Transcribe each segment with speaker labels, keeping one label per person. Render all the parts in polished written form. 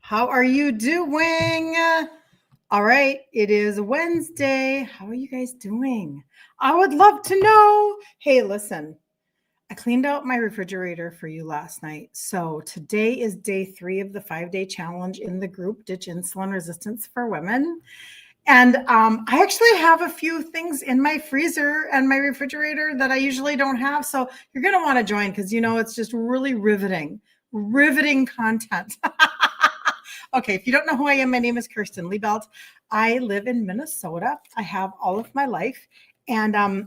Speaker 1: How are you doing? All right, it is Wednesday. How are you guys doing? I would love to know. Hey, listen, I cleaned out my refrigerator for you last night. So today is day 3 of the 5-day challenge in the group Ditch Insulin Resistance for Women. And I actually have a few things in my freezer and my refrigerator that I usually don't have. So you're going to want to join because, it's just really riveting content. Okay, if you don't know who I am, my name is Kirsten Liebelt. I live in Minnesota. I have all of my life. And I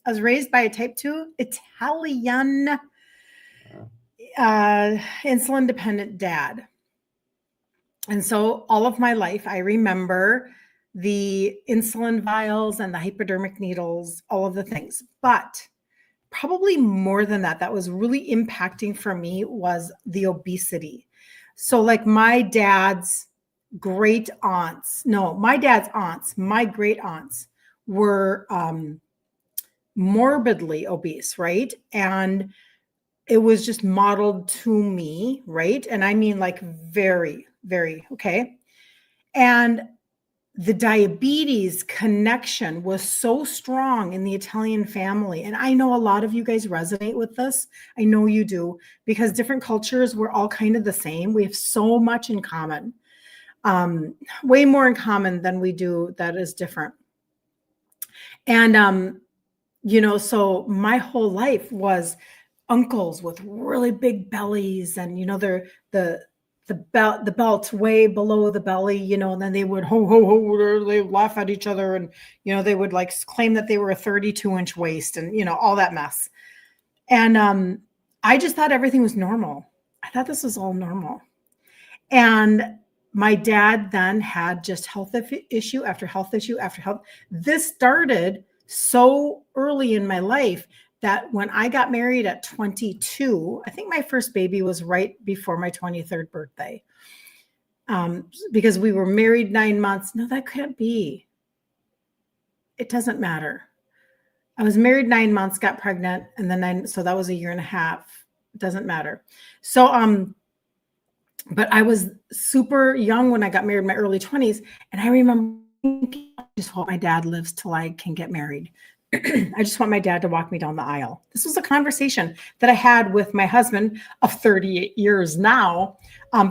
Speaker 1: was raised by a type 2 Italian insulin-dependent dad. And so all of my life, I remember the insulin vials and the hypodermic needles, all of the things. But probably more than that, that was really impacting for me was the obesity. So like my dad's great aunts, my great aunts were morbidly obese, right? And it was just modeled to me, right? And I mean like very, very, okay. And the diabetes connection was so strong in the Italian family. And I know a lot of you guys resonate with this. I know you do, because different cultures, we're all kind of the same. We have so much in common, way more in common than we do that is different. And, so my whole life was uncles with really big bellies and, they're the belt way below the belly, and then they would ho ho ho, they laugh at each other, and they would like claim that they were a 32-inch waist, and all that mess. And I just thought everything was normal. I thought this was all normal. And my dad then had just health issue after health issue after health. This started so early in my life that when I got married at 22, I think my first baby was right before my 23rd birthday, because we were married 9 months. No, that can't be. It doesn't matter. I was married 9 months, got pregnant, and then so that was a year and a half. It doesn't matter. So, but I was super young when I got married in my early 20s. And I remember thinking, I just hope my dad lives till I can get married. I just want my dad to walk me down the aisle. This was a conversation that I had with my husband of 38 years now,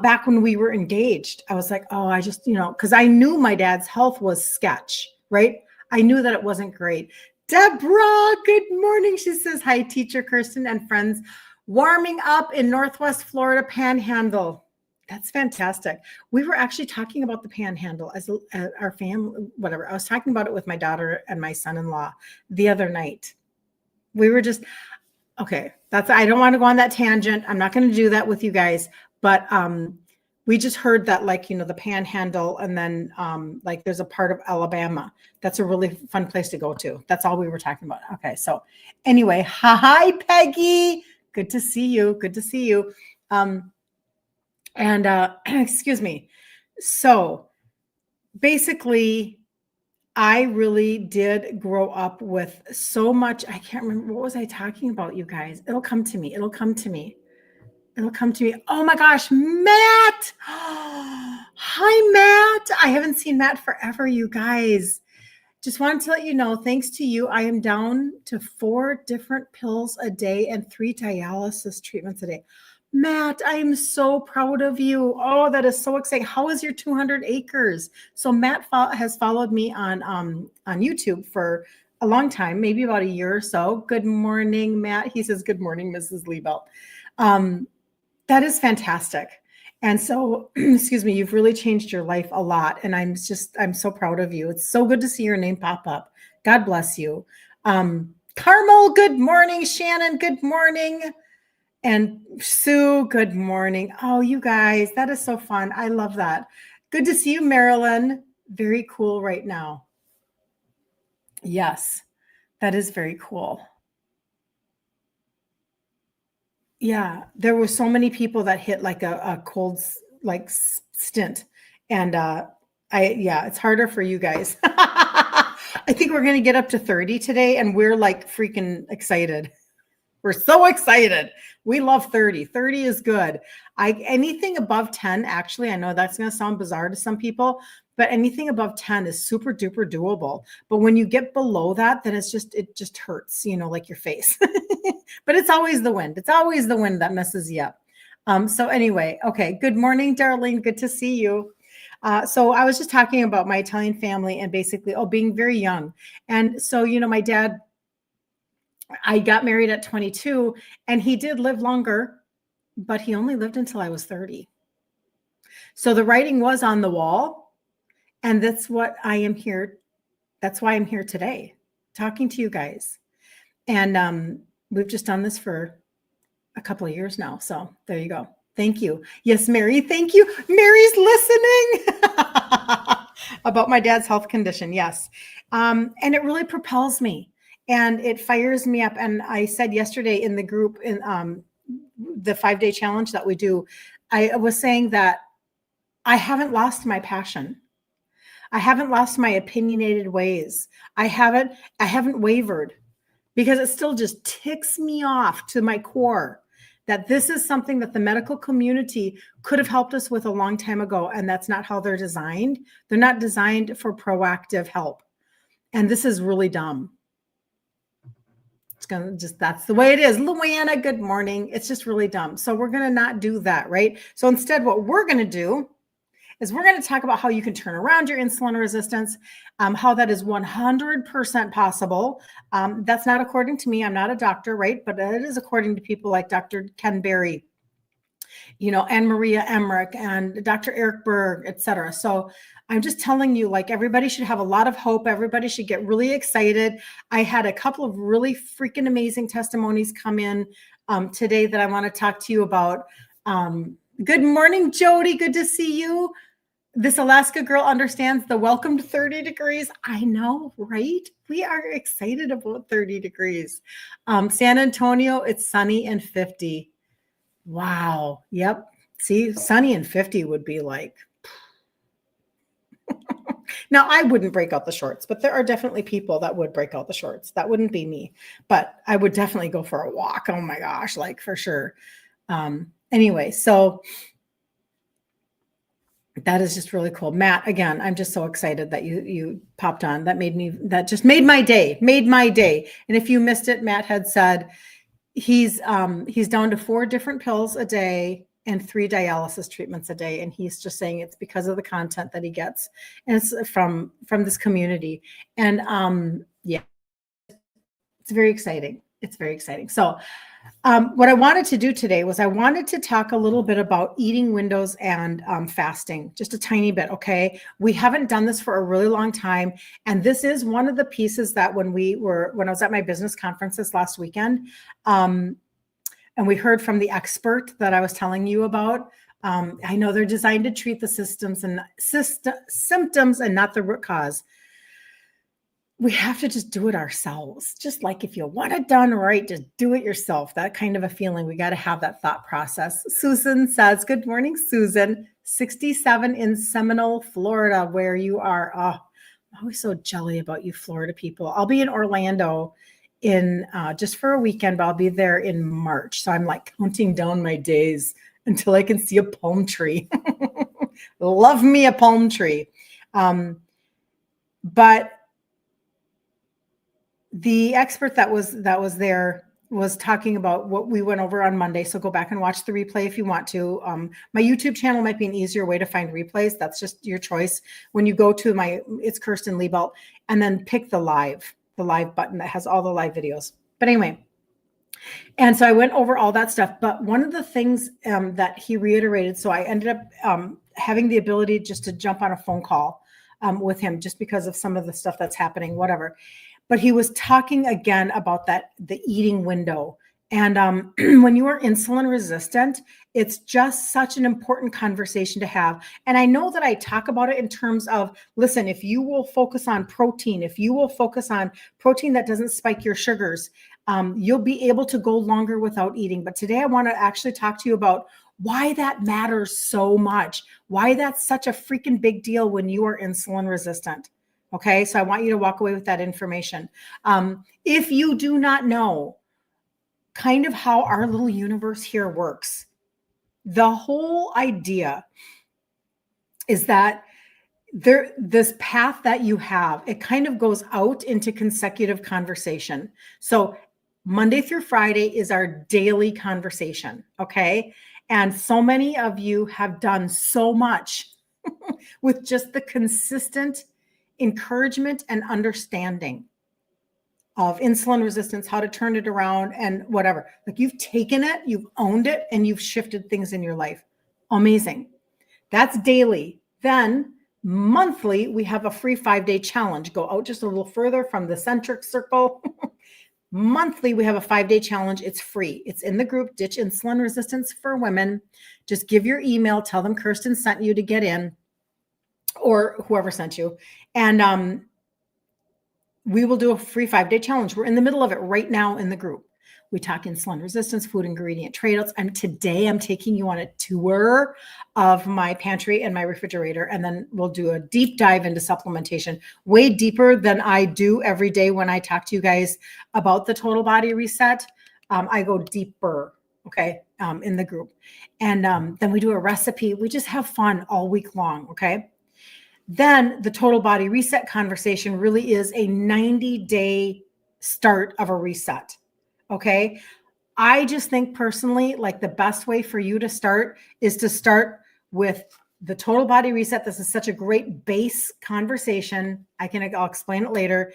Speaker 1: back when we were engaged. I was like, oh, I just, because I knew my dad's health was sketch, right? I knew that it wasn't great. Deborah, good morning. She says, hi, teacher Kirsten and friends. Warming up in Northwest Florida Panhandle. That's fantastic. We were actually talking about the Panhandle as our family, whatever. I was talking about it with my daughter and my son-in-law the other night. We were just, okay, I don't want to go on that tangent. I'm not going to do that with you guys, but we just heard that the Panhandle, and then like there's a part of Alabama. That's a really fun place to go to. That's all we were talking about. Okay. So anyway, hi, Peggy. Good to see you. Good to see you. And excuse me. So basically, I really did grow up with so much. I can't remember. What was I talking about, you guys? It'll come to me. It'll come to me. It'll come to me. Oh my gosh, Matt. Hi, Matt. I haven't seen Matt forever, you guys. Just wanted to let you know, thanks to you, I am down to 4 different pills a day and 3 dialysis treatments a day. Matt, I am so proud of you. Oh, that is so exciting. How is your 200 acres? So Matt has followed me on YouTube for a long time, maybe about a year or so. Good morning, Matt. He says, good morning, Mrs. Liebelt. That is fantastic. And so, excuse me, you've really changed your life a lot. And I'm so proud of you. It's so good to see your name pop up. God bless you. Carmel, good morning. Shannon, good morning. And Sue, good morning. Oh, you guys, that is so fun. I love that. Good to see you, Marilyn. Very cool right now. Yes, that is very cool. Yeah, there were so many people that hit like a cold stint. And it's harder for you guys. I think we're going to get up to 30 today, and we're like freaking excited. We're so excited. We love 30. 30 is good. Anything above 10, actually, I know that's going to sound bizarre to some people, but anything above 10 is super duper doable. But when you get below that, then it just hurts, like your face. But it's always the wind. It's always the wind that messes you up. So anyway, okay. Good morning, Darlene. Good to see you. So I was just talking about my Italian family and basically, being very young. And so, my dad, I got married at 22 and he did live longer, but he only lived until I was 30. So the writing was on the wall, and that's what I am here. That's why I'm here today, talking to you guys. And we've just done this for a couple of years now. So there you go. Thank you. Yes, Mary. Thank you. Mary's listening about my dad's health condition. Yes. And it really propels me and it fires me up. And I said yesterday in the group, in the 5-day challenge that we do, I was saying that I haven't lost my passion. I haven't lost my opinionated ways. I haven't wavered, because it still just ticks me off to my core that this is something that the medical community could have helped us with a long time ago. And that's not how they're designed. They're not designed for proactive help. And this is really dumb. That's the way it is. Luana, good morning. It's just really dumb. So we're going to not do that, right? So instead, what we're going to do is we're going to talk about how you can turn around your insulin resistance, how that is 100% possible. That's not according to me. I'm not a doctor, right? But it is according to people like Dr. Ken Berry, Anne Maria Emmerich and Dr. Eric Berg, et cetera. So I'm just telling you, like, everybody should have a lot of hope. Everybody should get really excited. I had a couple of really freaking amazing testimonies come in today that I want to talk to you about. Good morning, Jody. Good to see you. This Alaska girl understands the welcome to 30 degrees. I know, right? We are excited about 30 degrees. San Antonio, it's sunny and 50. Wow. Yep. See, sunny and 50 would be like. Now, I wouldn't break out the shorts, but there are definitely people that would break out the shorts. That wouldn't be me, but I would definitely go for a walk. Oh my gosh, like for sure. Anyway, so that is just really cool. Matt, again, I'm just so excited that you popped on. That just made my day. And if you missed it, Matt had said he's down to 4 different pills a day and 3 dialysis treatments a day. And he's just saying it's because of the content that he gets. And it's from this community. And yeah, it's very exciting. It's very exciting. So what I wanted to do today was I wanted to talk a little bit about eating windows and fasting, just a tiny bit. Okay. We haven't done this for a really long time. And this is one of the pieces that when I was at my business conference this last weekend, and we heard from the expert that I was telling you about. I know they're designed to treat the symptoms and not the root cause. We have to just do it ourselves. Just like if you want it done right, just do it yourself. That kind of a feeling. We got to have that thought process. Susan says, good morning, Susan. 67 in Seminole, Florida, where you are. Oh, I'm always so jelly about you Florida people. I'll be in Orlando in just for a weekend, but I'll be there in March. So I'm like counting down my days until I can see a palm tree. Love me a palm tree. But the expert that was there was talking about what we went over on Monday. So go back and watch the replay if you want to. My YouTube channel might be an easier way to find replays. That's just your choice. When you go to it's Kirsten Liebelt, and then pick the live button that has all the live videos. But anyway, and so I went over all that stuff. But one of the things that he reiterated, so I ended up having the ability just to jump on a phone call with him just because of some of the stuff that's happening, whatever. But he was talking again about the eating window. And when you are insulin resistant, it's just such an important conversation to have. And I know that I talk about it in terms of, listen, if you will focus on protein, that doesn't spike your sugars, you'll be able to go longer without eating. But today I want to actually talk to you about why that matters so much, why that's such a freaking big deal when you are insulin resistant. Okay, so I want you to walk away with that information. If you do not know kind of how our little universe here works. The whole idea is that this path that you have, it kind of goes out into consecutive conversation. So Monday through Friday is our daily conversation. Okay. And so many of you have done so much with just the consistent encouragement and understanding of insulin resistance, how to turn it around and whatever. Like, you've taken it, you've owned it, and you've shifted things in your life. Amazing. That's daily. Then monthly, we have a free 5-day challenge. Go out just a little further from the centric circle. Monthly, we have a 5-day challenge. It's free. It's in the group, Ditch Insulin Resistance for Women. Just give your email, tell them Kirsten sent you to get in, or whoever sent you. And we will do a free 5-day challenge. We're in the middle of it right now in the group. We talk insulin resistance, food ingredient trade-offs. And today I'm taking you on a tour of my pantry and my refrigerator. And then we'll do a deep dive into supplementation, way deeper than I do every day when I talk to you guys about the total body reset. I go deeper, okay, in the group. And then we do a recipe. We just have fun all week long, okay? Then the total body reset conversation really is a 90-day start of a reset. Okay. I just think personally, like, the best way for you to start is to start with the total body reset. This is such a great base conversation. I'll explain it later.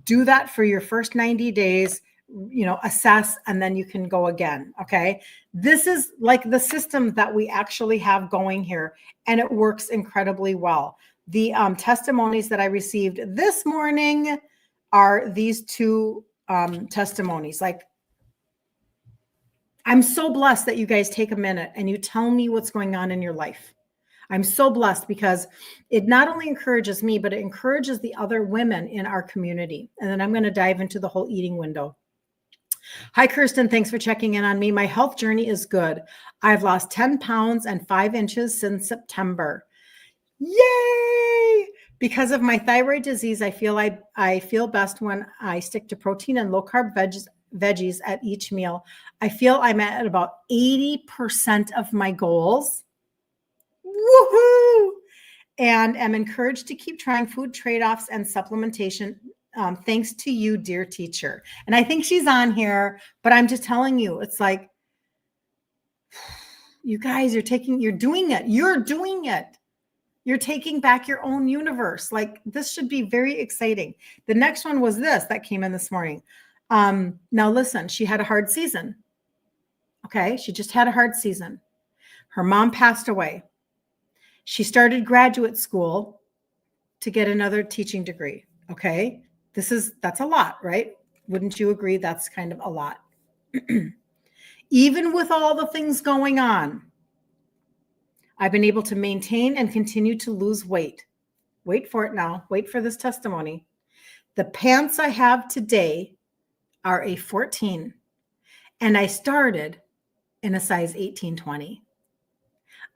Speaker 1: Do that for your first 90 days, assess, and then you can go again. Okay. This is like the system that we actually have going here, and it works incredibly well. The testimonies that I received this morning are these two testimonies. Like, I'm so blessed that you guys take a minute and you tell me what's going on in your life. I'm so blessed because it not only encourages me, but it encourages the other women in our community. And then I'm going to dive into the whole eating window. Hi, Kirsten. Thanks for checking in on me. My health journey is good. I've lost 10 pounds and 5 inches since September. Yay! Because of my thyroid disease, I feel best when I stick to protein and low carb veggies at each meal. I feel I'm at about 80% of my goals. Woohoo! And am encouraged to keep trying food trade-offs and supplementation. Thanks to you, dear teacher. And I think she's on here, but I'm just telling you, it's like, you guys, you're doing it. You're doing it. You're taking back your own universe. Like, this should be very exciting. The next one was this that came in this morning. Now listen, she had a hard season. Okay. She just had a hard season. Her mom passed away. She started graduate school to get another teaching degree. Okay. That's a lot, right? Wouldn't you agree? That's kind of a lot. Even with all the things going on, I've been able to maintain and continue to lose weight. Wait for it now. Wait for this testimony. The pants I have today are a 14, and I started in a size 18-20.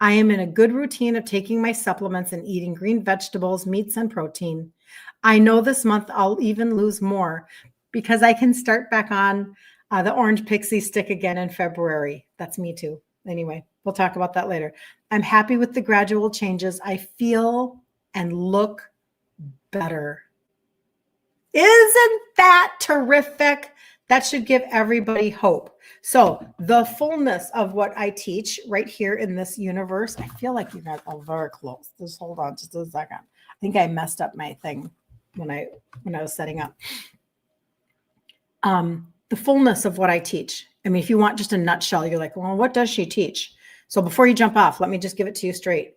Speaker 1: I am in a good routine of taking my supplements and eating green vegetables, meats, and protein. I know this month I'll even lose more because I can start back on the orange pixie stick again in February. That's me too. Anyway, we'll talk about that later. I'm happy with the gradual changes. I feel and look better. Isn't that terrific? That should give everybody hope. So the fullness of what I teach right here in this universe, I feel like you guys are very close. Just hold on just a second. I think I messed up my thing when I was setting up. The fullness of what I teach. I mean, if you want just a nutshell, you're like, well, what does she teach? So before you jump off, let me just give it to you straight.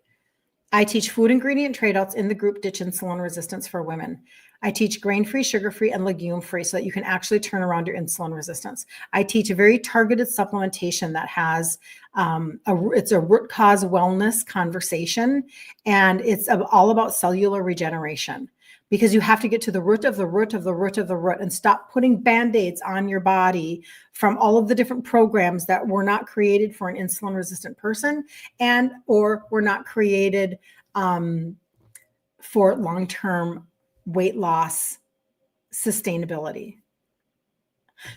Speaker 1: I teach food ingredient trade-offs in the group Ditch Insulin Resistance for Women. I teach grain-free, sugar-free, and legume-free so that you can actually turn around your insulin resistance. I teach a very targeted supplementation that has it's a root cause wellness conversation, and it's all about cellular regeneration, because you have to get to the root of the root of the root of the root and stop putting Band-Aids on your body from all of the different programs that were not created for an insulin resistant person or were not created for long-term weight loss sustainability.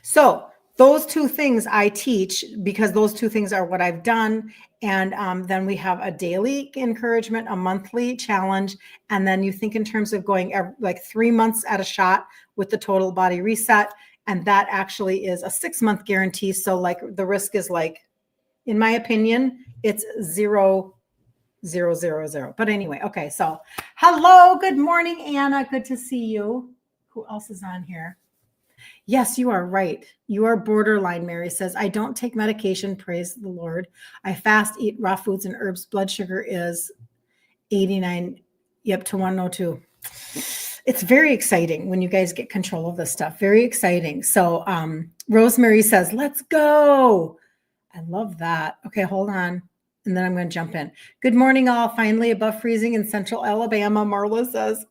Speaker 1: So those two things I teach because those two things are what I've done. And then we have a daily encouragement, a monthly challenge. And then you think in terms of going like 3 months at a shot with the total body reset. And that actually is a 6-month guarantee. So like the risk is like, in my opinion, it's 0, 0, 0, 0. But anyway, okay. So hello, good morning, Anna. Good to see you. Who else is on here? Yes, you are right. You are borderline, Mary says. I don't take medication, praise the Lord. I fast, eat raw foods and herbs. Blood sugar is 89, to 102. It's very exciting when you guys get control of this stuff. Very exciting. So Rosemary says, let's go. I love that. Okay, hold on. And then I'm going to jump in. Good morning, all. Finally above freezing in central Alabama, Marla says.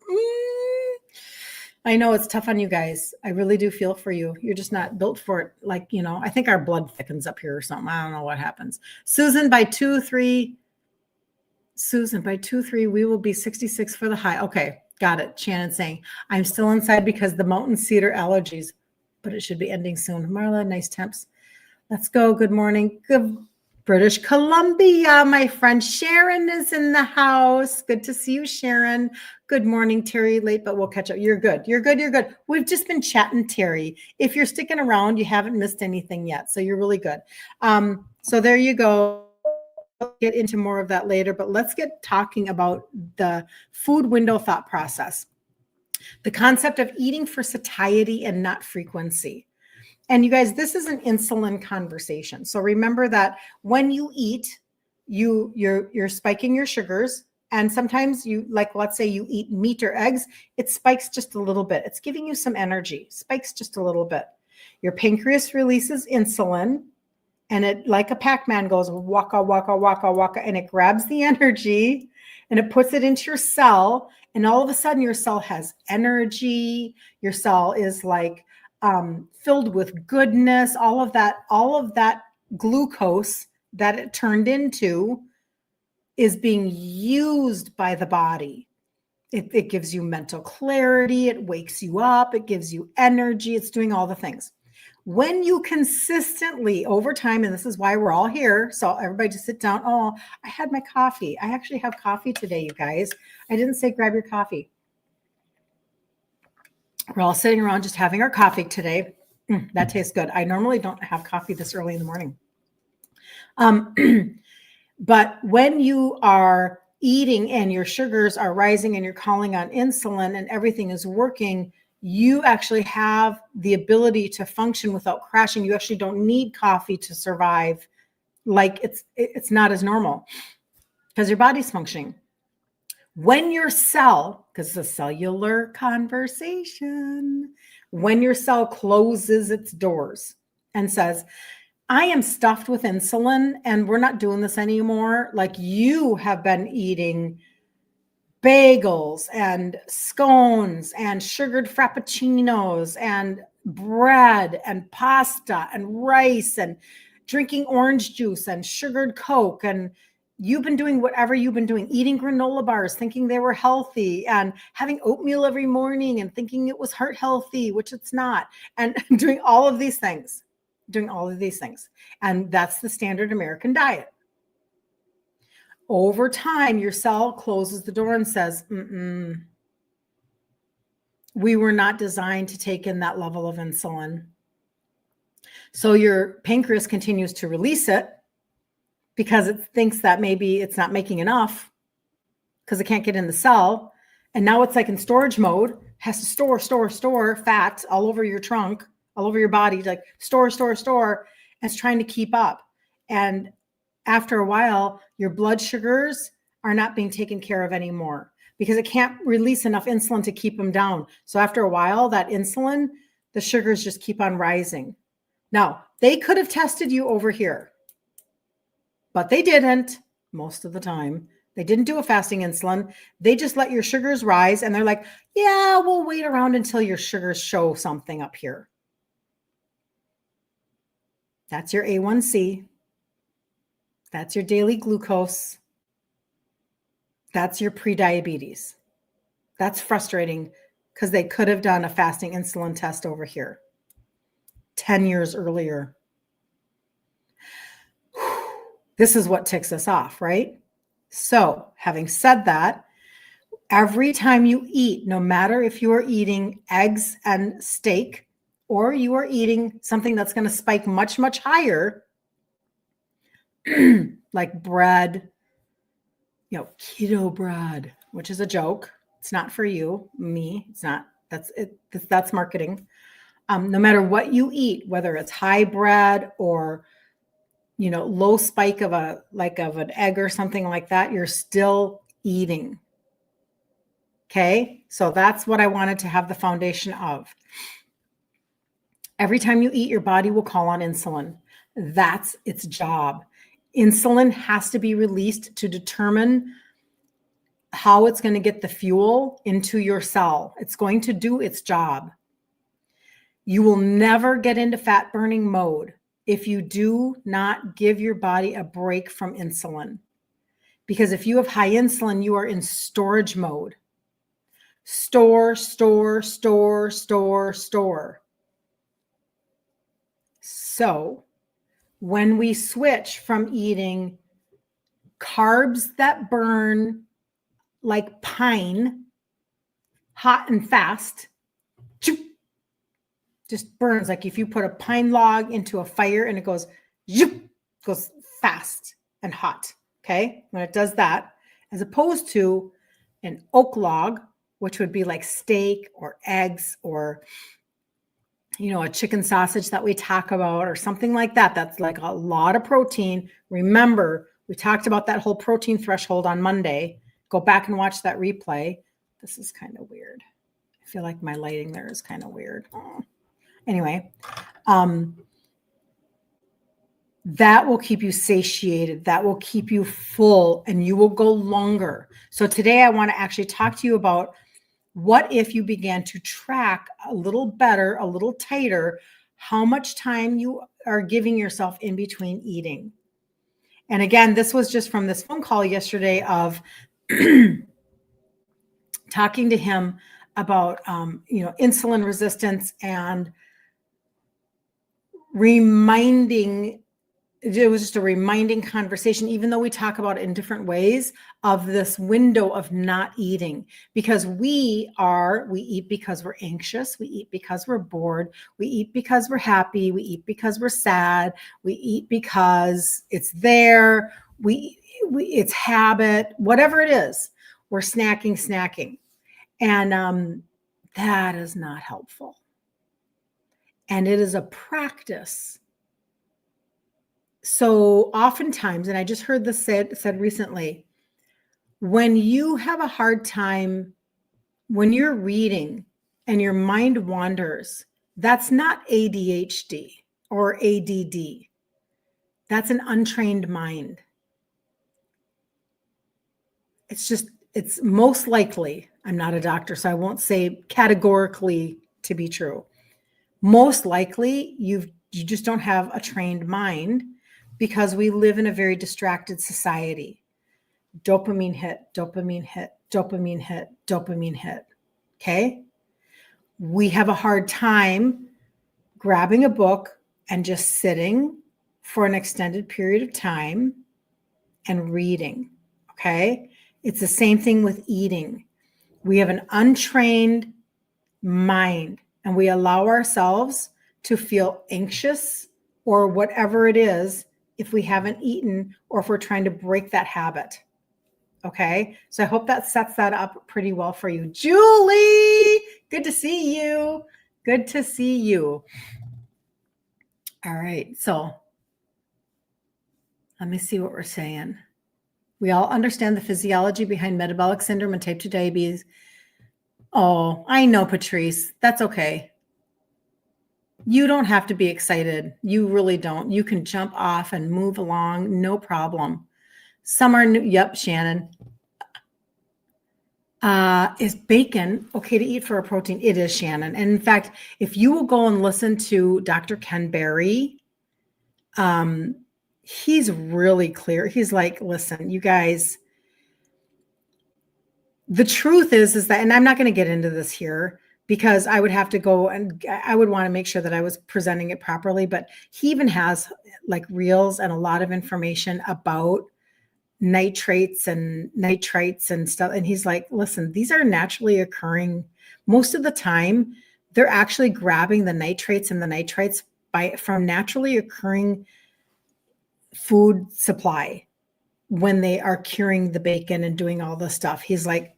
Speaker 1: I know it's tough on you guys. I really do feel for you. You're just not built for it. Like, I think our blood thickens up here or something. I don't know what happens. Susan, by 2-3, we will be 66 for the high. Okay, got it. Shannon saying, I'm still inside because the mountain cedar allergies, but it should be ending soon. Marla, nice temps. Let's go. Good morning. Good British Columbia, my friend Sharon is in the house. Good to see you, Sharon. Good morning, Terry. Late, but we'll catch up. You're good. You're good. You're good. We've just been chatting, Terry. If you're sticking around, you haven't missed anything yet. So you're really good. So there you go. We'll get into more of that later, but let's get talking about the food window thought process. The concept of eating for satiety and not frequency. And you guys, this is an insulin conversation. So remember that when you eat, you're spiking your sugars. And sometimes let's say you eat meat or eggs, it spikes just a little bit. It's giving you some energy, spikes just a little bit. Your pancreas releases insulin and it, like a Pac-Man, goes waka, waka, waka, waka, and it grabs the energy and it puts it into your cell. And all of a sudden your cell has energy. Your cell is like, filled with goodness, all of that glucose that it turned into is being used by the body. It gives you mental clarity. It wakes you up. It gives you energy. It's doing all the things. When you consistently over time, and this is why we're all here. So everybody just sit down. Oh, I had my coffee. I actually have coffee today, you guys. I didn't say grab your coffee. We're all sitting around just having our coffee today. That tastes good. I normally don't have coffee this early in the morning. But when you are eating and your sugars are rising and you're calling on insulin and everything is working, you actually have the ability to function without crashing. You actually don't need coffee to survive. Like it's not as normal because your body's functioning. When your cell, because it's a cellular conversation, when your cell closes its doors and says, I am stuffed with insulin and we're not doing this anymore. Like you have been eating bagels and scones and sugared frappuccinos and bread and pasta and rice and drinking orange juice and sugared Coke, and you've been doing whatever you've been doing, eating granola bars, thinking they were healthy, and having oatmeal every morning and thinking it was heart healthy, which it's not, and doing all of these things. And that's the standard American diet. Over time, your cell closes the door and says, we were not designed to take in that level of insulin. So your pancreas continues to release it because it thinks that maybe it's not making enough because it can't get in the cell. And now it's like in storage mode, has to store fat all over your trunk, all over your body, like store. And it's trying to keep up. And after a while, your blood sugars are not being taken care of anymore because it can't release enough insulin to keep them down. So after a while, that insulin, the sugars just keep on rising. Now, they could have tested you over here, but they didn't most of the time. They didn't do a fasting insulin. They just let your sugars rise. And they're like, yeah, we'll wait around until your sugars show something up here. That's your A1C. That's your daily glucose. That's your prediabetes. That's frustrating because they could have done a fasting insulin test over here. 10 years earlier. This is what ticks us off, right? So, having said that, every time you eat, no matter if you are eating eggs and steak or you are eating something that's going to spike much, much higher, like bread, keto bread, which is a joke. It's not for you, me. It's not. That's it. That's marketing. No matter what you eat, whether it's high bread or low spike of an egg or something like that, you're still eating. Okay, so that's what I wanted to have the foundation of. Every time you eat, your body will call on insulin. That's its job. Insulin has to be released to determine how it's going to get the fuel into your cell. It's going to do its job. You will never get into fat burning mode if you do not give your body a break from insulin. Because if you have high insulin, you are in storage mode. Store, store, store, store, store. So when we switch from eating carbs that burn like pine, hot and fast, just burns. Like if you put a pine log into a fire and it goes fast and hot. Okay. When it does that, as opposed to an oak log, which would be like steak or eggs or, a chicken sausage that we talk about or something like that. That's like a lot of protein. Remember, we talked about that whole protein threshold on Monday. Go back and watch that replay. This is kind of weird. I feel like my lighting there is kind of weird. Anyway, that will keep you satiated. That will keep you full and you will go longer. So today I want to actually talk to you about what if you began to track a little better, a little tighter, how much time you are giving yourself in between eating. And again, this was just from this phone call yesterday of talking to him about, insulin resistance and reminding. It was just a reminding conversation, even though we talk about it in different ways, of this window of not eating, because we eat because we're anxious. We eat because we're bored. We eat because we're happy. We eat because we're sad. We eat because it's there. It's habit, whatever it is, we're snacking. And that is not helpful. And it is a practice. So oftentimes, and I just heard this said recently, when you have a hard time, when you're reading and your mind wanders, that's not ADHD or ADD. That's an untrained mind. It's most likely, I'm not a doctor, so I won't say categorically to be true. Most likely, you just don't have a trained mind, because we live in a very distracted society. Dopamine hit, dopamine hit, dopamine hit, dopamine hit. Okay? We have a hard time grabbing a book and just sitting for an extended period of time and reading. Okay? It's the same thing with eating. We have an untrained mind and we allow ourselves to feel anxious or whatever it is if we haven't eaten or if we're trying to break that habit. Okay. So I hope that sets that up pretty well for you. Julie, good to see you. Good to see you. All right. So let me see what we're saying. We all understand the physiology behind metabolic syndrome and type 2 diabetes. Oh, I know, Patrice. That's okay. You don't have to be excited. You really don't. You can jump off and move along. No problem. Some are new. Yep, Shannon. Is bacon okay to eat for a protein? It is, Shannon. And in fact, if you will go and listen to Dr. Ken Berry, he's really clear. He's like, listen, you guys, the truth is that, and I'm not going to get into this here, because I would have to go and I would want to make sure that I was presenting it properly. But he even has like reels and a lot of information about nitrates and nitrites and stuff. And he's like, listen, these are naturally occurring. Most of the time, they're actually grabbing the nitrates and the nitrites from naturally occurring food supply when they are curing the bacon and doing all the stuff. He's like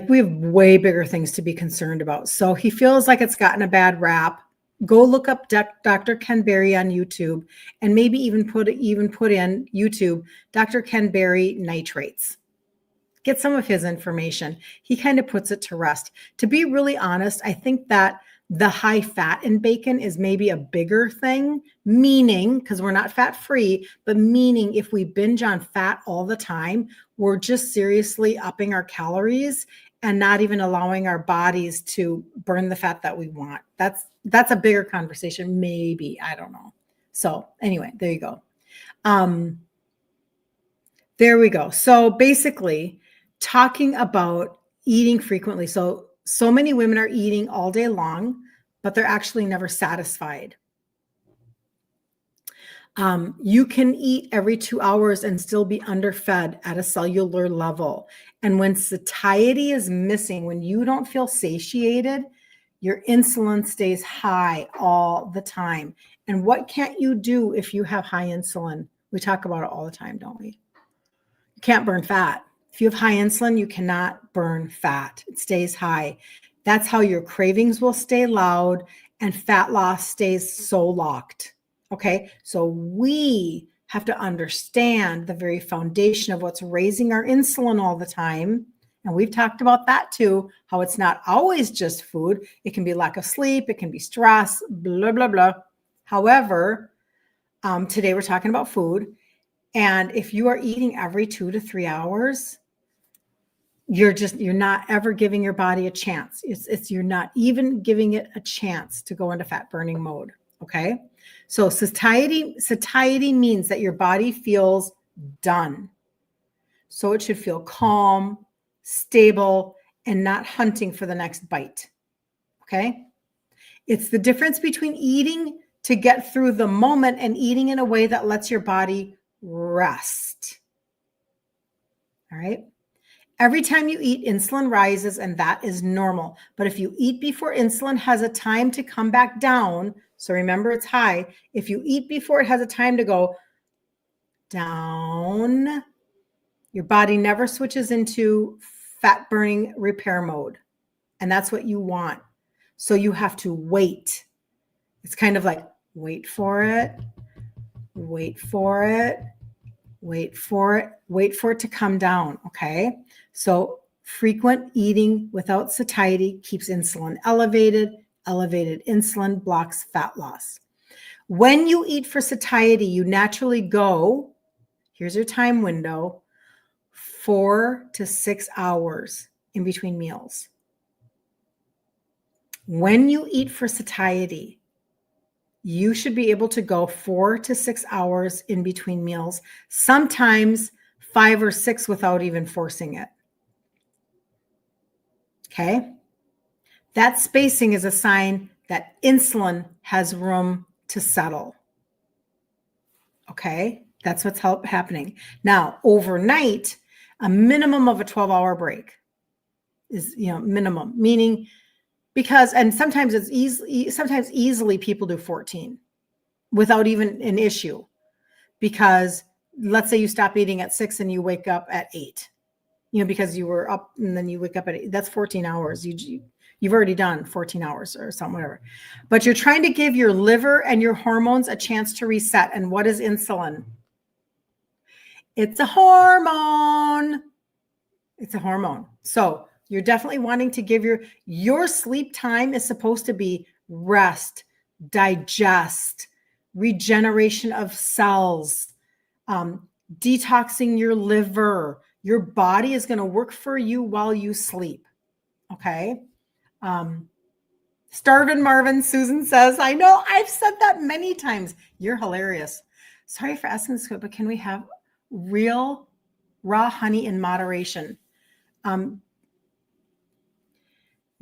Speaker 1: we have way bigger things to be concerned about. So he feels like it's gotten a bad rap. Go look up Dr. Ken Berry on YouTube, and maybe even put in YouTube Dr. Ken Berry nitrates. Get some of his information. He kind of puts it to rest. To be really honest, I think that the high fat in bacon is maybe a bigger thing, meaning, because we're not fat free, but meaning if we binge on fat all the time, we're just seriously upping our calories and not even allowing our bodies to burn the fat that we want. That's a bigger conversation, maybe. I don't know. So anyway, there you go. There we go. So basically, talking about eating frequently. So many women are eating all day long, but they're actually never satisfied. You can eat every 2 hours and still be underfed at a cellular level. And when satiety is missing, when you don't feel satiated, your insulin stays high all the time. And what can't you do if you have high insulin? We talk about it all the time, don't we? You can't burn fat. If you have high insulin, you cannot burn fat. It stays high. That's how your cravings will stay loud and fat loss stays so locked. Okay, so we have to understand the very foundation of what's raising our insulin all the time. And we've talked about that too, how it's not always just food. It can be lack of sleep. It can be stress, blah, blah, blah. However, today we're talking about food. And if you are eating every 2 to 3 hours, you're not ever giving your body a chance. You're not even giving it a chance to go into fat burning mode. Okay. So satiety means that your body feels done. So it should feel calm, stable, and not hunting for the next bite. Okay. It's the difference between eating to get through the moment and eating in a way that lets your body rest. All right. Every time you eat, insulin rises, and that is normal. But if you eat before insulin has a time to come back down, so remember it's high. If you eat before it has a time to go down, your body never switches into fat burning repair mode. And that's what you want. So you have to wait. It's kind of like wait for it, wait for it, wait for it, wait for it to come down. Okay. So frequent eating without satiety keeps insulin elevated. Elevated insulin blocks fat loss. When you eat for satiety, you naturally go, here's your time window, 4 to 6 hours in between meals. When you eat for satiety, you should be able to go 4 to 6 hours in between meals, sometimes 5 or 6 without even forcing it. Okay. That spacing is a sign that insulin has room to settle. Okay. That's what's happening. Now, overnight, a minimum of a 12-hour break is, minimum, meaning because, and sometimes it's easily people do 14 without even an issue, because let's say you stop eating at 6 and you wake up at 8, because you were up and then you wake up at 8, that's 14 hours. You've already done 14 hours or something, whatever. But you're trying to give your liver and your hormones a chance to reset. And what is insulin? It's a hormone. It's a hormone. So you're definitely wanting to give your sleep time is supposed to be rest, digest, regeneration of cells, detoxing your liver. Your body is going to work for you while you sleep. Okay. Starvin' Marvin, Susan says, I know I've said that many times. You're hilarious. Sorry for asking this, but can we have real raw honey in moderation?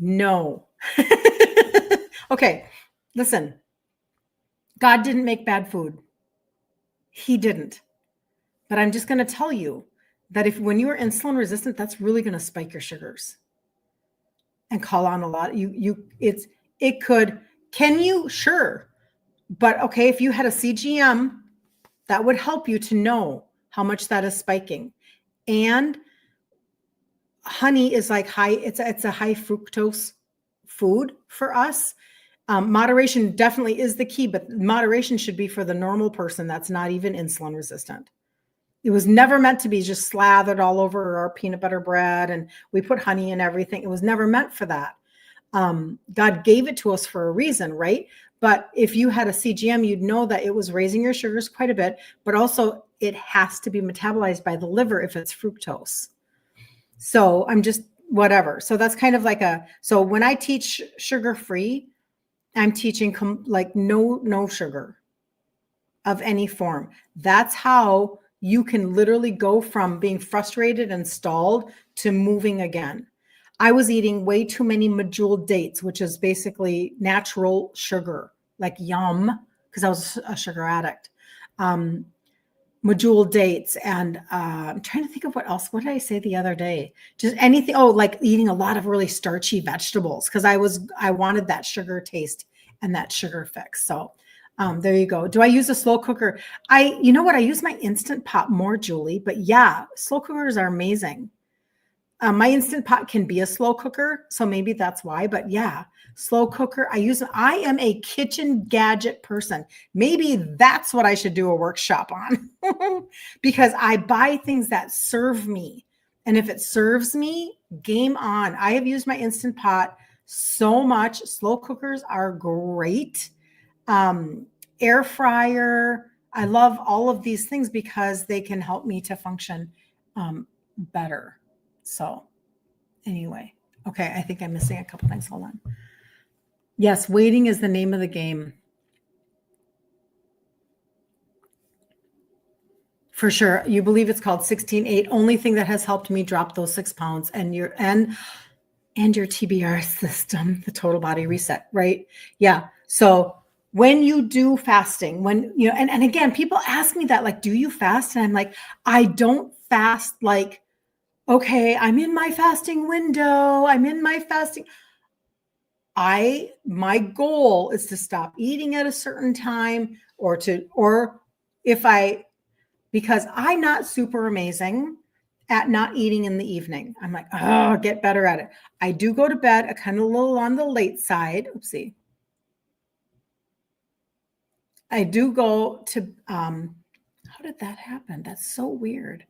Speaker 1: No. Okay, listen. God didn't make bad food. He didn't. But I'm just going to tell you that if when you are insulin resistant, that's really going to spike your sugars and call on a lot. It could, can you? Sure. But okay, if you had a CGM, that would help you to know how much that is spiking. And honey is like it's a high fructose food for us. Moderation definitely is the key, but moderation should be for the normal person that's not even insulin resistant. It was never meant to be just slathered all over our peanut butter bread and we put honey in everything. It was never meant for that. God gave it to us for a reason, right? But if you had a CGM, you'd know that it was raising your sugars quite a bit, but also it has to be metabolized by the liver if it's fructose. So I'm just whatever. So that's kind of like so when I teach sugar-free, I'm teaching like no sugar of any form. That's how you can literally go from being frustrated and stalled to moving again. I was eating way too many medjool dates, which is basically natural sugar, like yum, because I was a sugar addict. Medjool dates, and I'm trying to think of what else. What did I say the other day? Just anything. Oh, like eating a lot of really starchy vegetables because I wanted that sugar taste and that sugar fix. So there you go. Do I use a slow cooker? You know what? I use my Instant Pot more, Julie. But yeah, slow cookers are amazing. My Instant Pot can be a slow cooker, so maybe that's why. But yeah, slow cooker. I am a kitchen gadget person. Maybe that's what I should do a workshop on because I buy things that serve me. And if it serves me, game on. I have used my Instant Pot so much. Slow cookers are great. Air fryer. I love all of these things because they can help me to function better. So anyway, okay, I think I'm missing a couple things. Hold on. Yes, waiting is the name of the game. For sure. You believe it's called 16-8. Only thing that has helped me drop those 6 pounds and your TBR system, the total body reset, right? Yeah. So when you do fasting, and again, people ask me that, like, do you fast? And I'm like, I don't fast like, okay, I'm in my fasting window. I'm in my fasting. My goal is to stop eating at a certain time because I'm not super amazing at not eating in the evening. I'm like, oh, get better at it. I do go to bed a kind of a little on the late side. Oopsie. I do go to, how did that happen? That's so weird.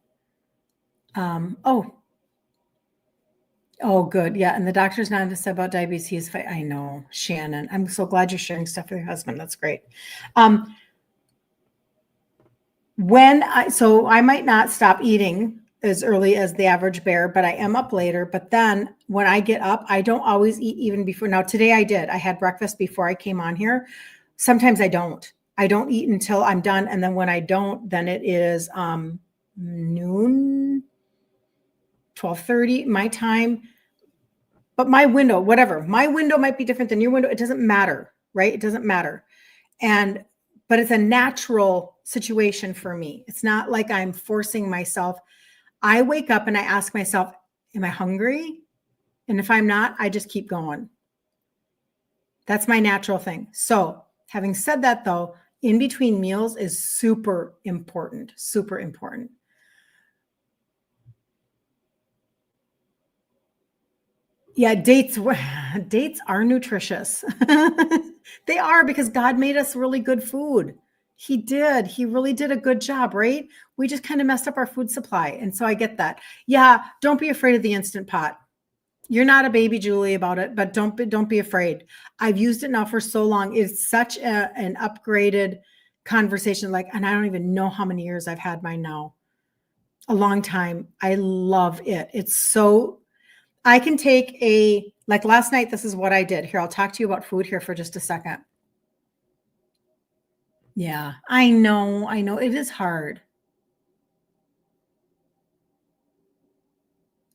Speaker 1: Oh, good. Yeah. And the doctor's not said about diabetes. I know, Shannon. I'm so glad you're sharing stuff with your husband. That's great. So I might not stop eating as early as the average bear, but I am up later. But then when I get up, I don't always eat even before. Now, today I did. I had breakfast before I came on here. Sometimes I don't. I don't eat until I'm done. And then when I don't, then it is noon, 12:30 my time. But my window, whatever, my window might be different than your window. It doesn't matter, right? It doesn't matter. But it's a natural situation for me. It's not like I'm forcing myself. I wake up and I ask myself, am I hungry? And if I'm not, I just keep going. That's my natural thing. So having said that, though, in between meals is super important, super important. Yeah, dates are nutritious. They are because God made us really good food. He did. He really did a good job, right? We just kind of messed up our food supply. And so I get that. Yeah, don't be afraid of the Instant Pot. You're not a baby Julie about it, but don't be afraid. I've used it now for so long. It's such an upgraded conversation. And I don't even know how many years I've had mine now. A long time. I love it. It's so, I can take like last night, this is what I did. Here, I'll talk to you about food here for just a second. Yeah, I know. It is hard.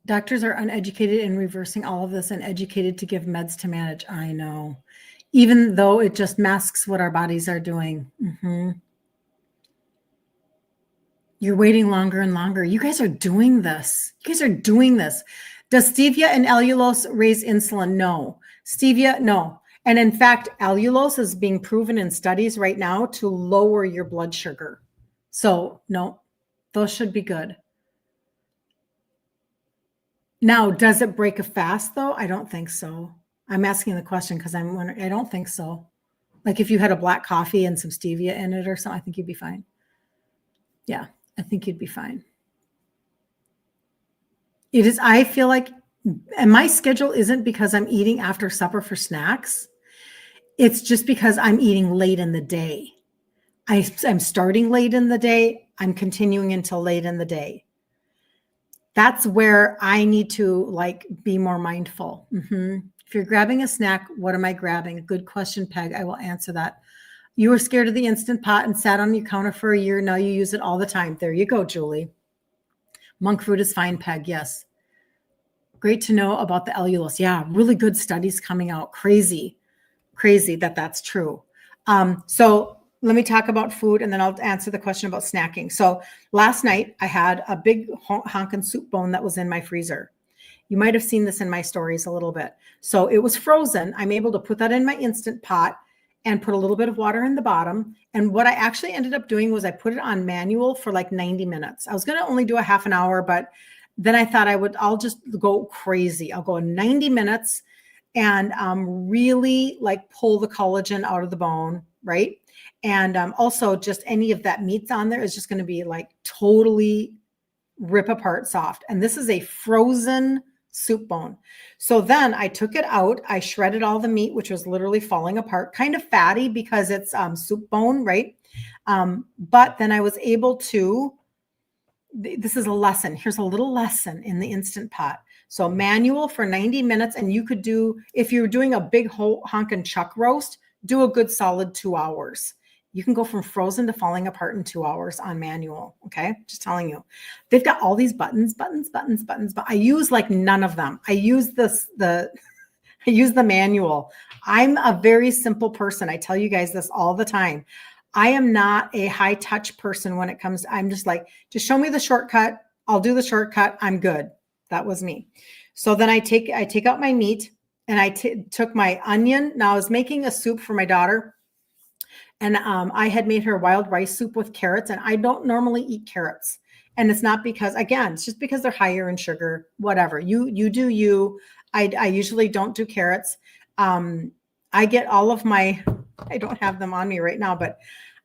Speaker 1: Doctors are uneducated in reversing all of this and educated to give meds to manage. I know. Even though it just masks what our bodies are doing. You're waiting longer and longer. You guys are doing this. Does stevia and allulose raise insulin? No. Stevia, no. And in fact, allulose is being proven in studies right now to lower your blood sugar. So no, those should be good. Now, does it break a fast though? I don't think so. I'm asking the question because I'm wondering, I don't think so. Like if you had a black coffee and some stevia in it or something, I think you'd be fine. Yeah, I think you'd be fine. It is, I feel like, and my schedule isn't because I'm eating after supper for snacks. It's just because I'm eating late in the day. I'm starting late in the day. I'm continuing until late in the day. That's where I need to like be more mindful. If you're grabbing a snack, what am I grabbing? Good question, Peg. I will answer that. You were scared of the Instant Pot and sat on your counter for a year. Now you use it all the time. There you go, Julie. Monk fruit is fine, Peg. Yes. Great to know about the allulose. Yeah, really good studies coming out. Crazy that that's true. So let me talk about food and then I'll answer the question about snacking. So last night I had a big honkin' soup bone that was in my freezer. You might have seen this in my stories a little bit. So it was frozen. I'm able to put that in my Instant Pot and put a little bit of water in the bottom. And what I actually ended up doing was I put it on manual for like 90 minutes. I was going to only do a half an hour, but then I thought I'll just go crazy. I'll go 90 minutes and really like pull the collagen out of the bone, right? And also just any of that meats on there is just going to be like totally rip apart soft. And this is a frozen soup bone. So then I took it out. I shredded all the meat, which was literally falling apart, kind of fatty because it's soup bone, right? But then I was able to, this is a lesson. Here's a little lesson in the Instant Pot. So manual for 90 minutes. And you could do, if you're doing a big honkin' chuck roast, do a good solid 2 hours. You can go from frozen to falling apart in 2 hours on manual. Okay. Just telling you, they've got all these buttons, but I use like none of them. I use I use the manual. I'm a very simple person. I tell you guys this all the time. I am not a high touch person when it comes. I'm just like, just show me the shortcut. I'll do the shortcut. I'm good. That was me. So then I take out my meat and I took my onion. Now I was making a soup for my daughter. And I had made her wild rice soup with carrots, and I don't normally eat carrots. And it's not because, again, it's just because they're higher in sugar, whatever. You do you. I usually don't do carrots. I get all of my, I don't have them on me right now, but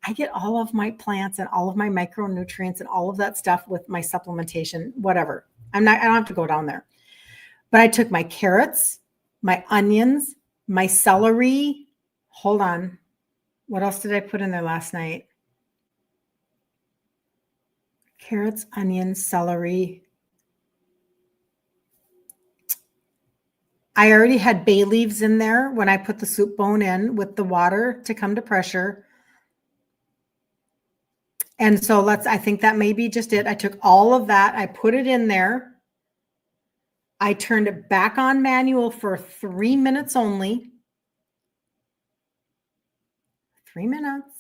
Speaker 1: I get all of my plants and all of my micronutrients and all of that stuff with my supplementation, whatever. I don't have to go down there. But I took my carrots, my onions, my celery. Hold on. What else did I put in there last night? Carrots, onions, celery. I already had bay leaves in there when I put the soup bone in with the water to come to pressure. And so I think that may be just it. I took all of that. I put it in there. I turned it back on manual for 3 minutes only. 3 minutes.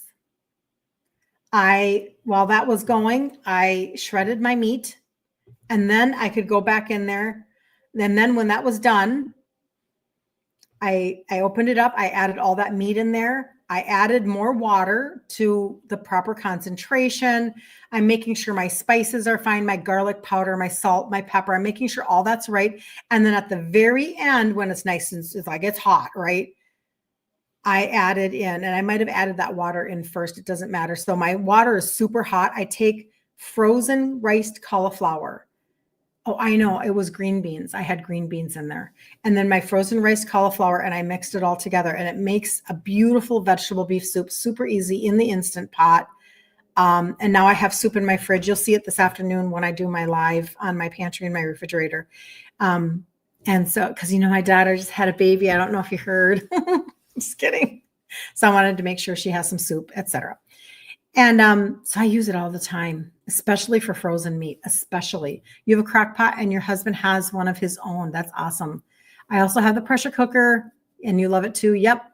Speaker 1: While that was going, I shredded my meat and then I could go back in there. And then when that was done, I opened it up. I added all that meat in there. I added more water to the proper concentration. I'm making sure my spices are fine, my garlic powder, my salt, my pepper. I'm making sure all that's right. And then at the very end, when it's nice and it's like it's hot, right? I added in, and I might have added that water in first. It doesn't matter. So my water is super hot. I take frozen riced cauliflower. Oh, I know. It was green beans. I had green beans in there. And then my frozen riced cauliflower, and I mixed it all together. And it makes a beautiful vegetable beef soup, super easy in the Instant Pot. And now I have soup in my fridge. You'll see it this afternoon when I do my live on my pantry and my refrigerator. And so, because, my daughter just had a baby. I don't know if you heard. Just kidding. So I wanted to make sure she has some soup, etc. And so I use it all the time, especially for frozen meat, especially. You have a crock pot and your husband has one of his own. That's awesome. I also have the pressure cooker and you love it too. Yep.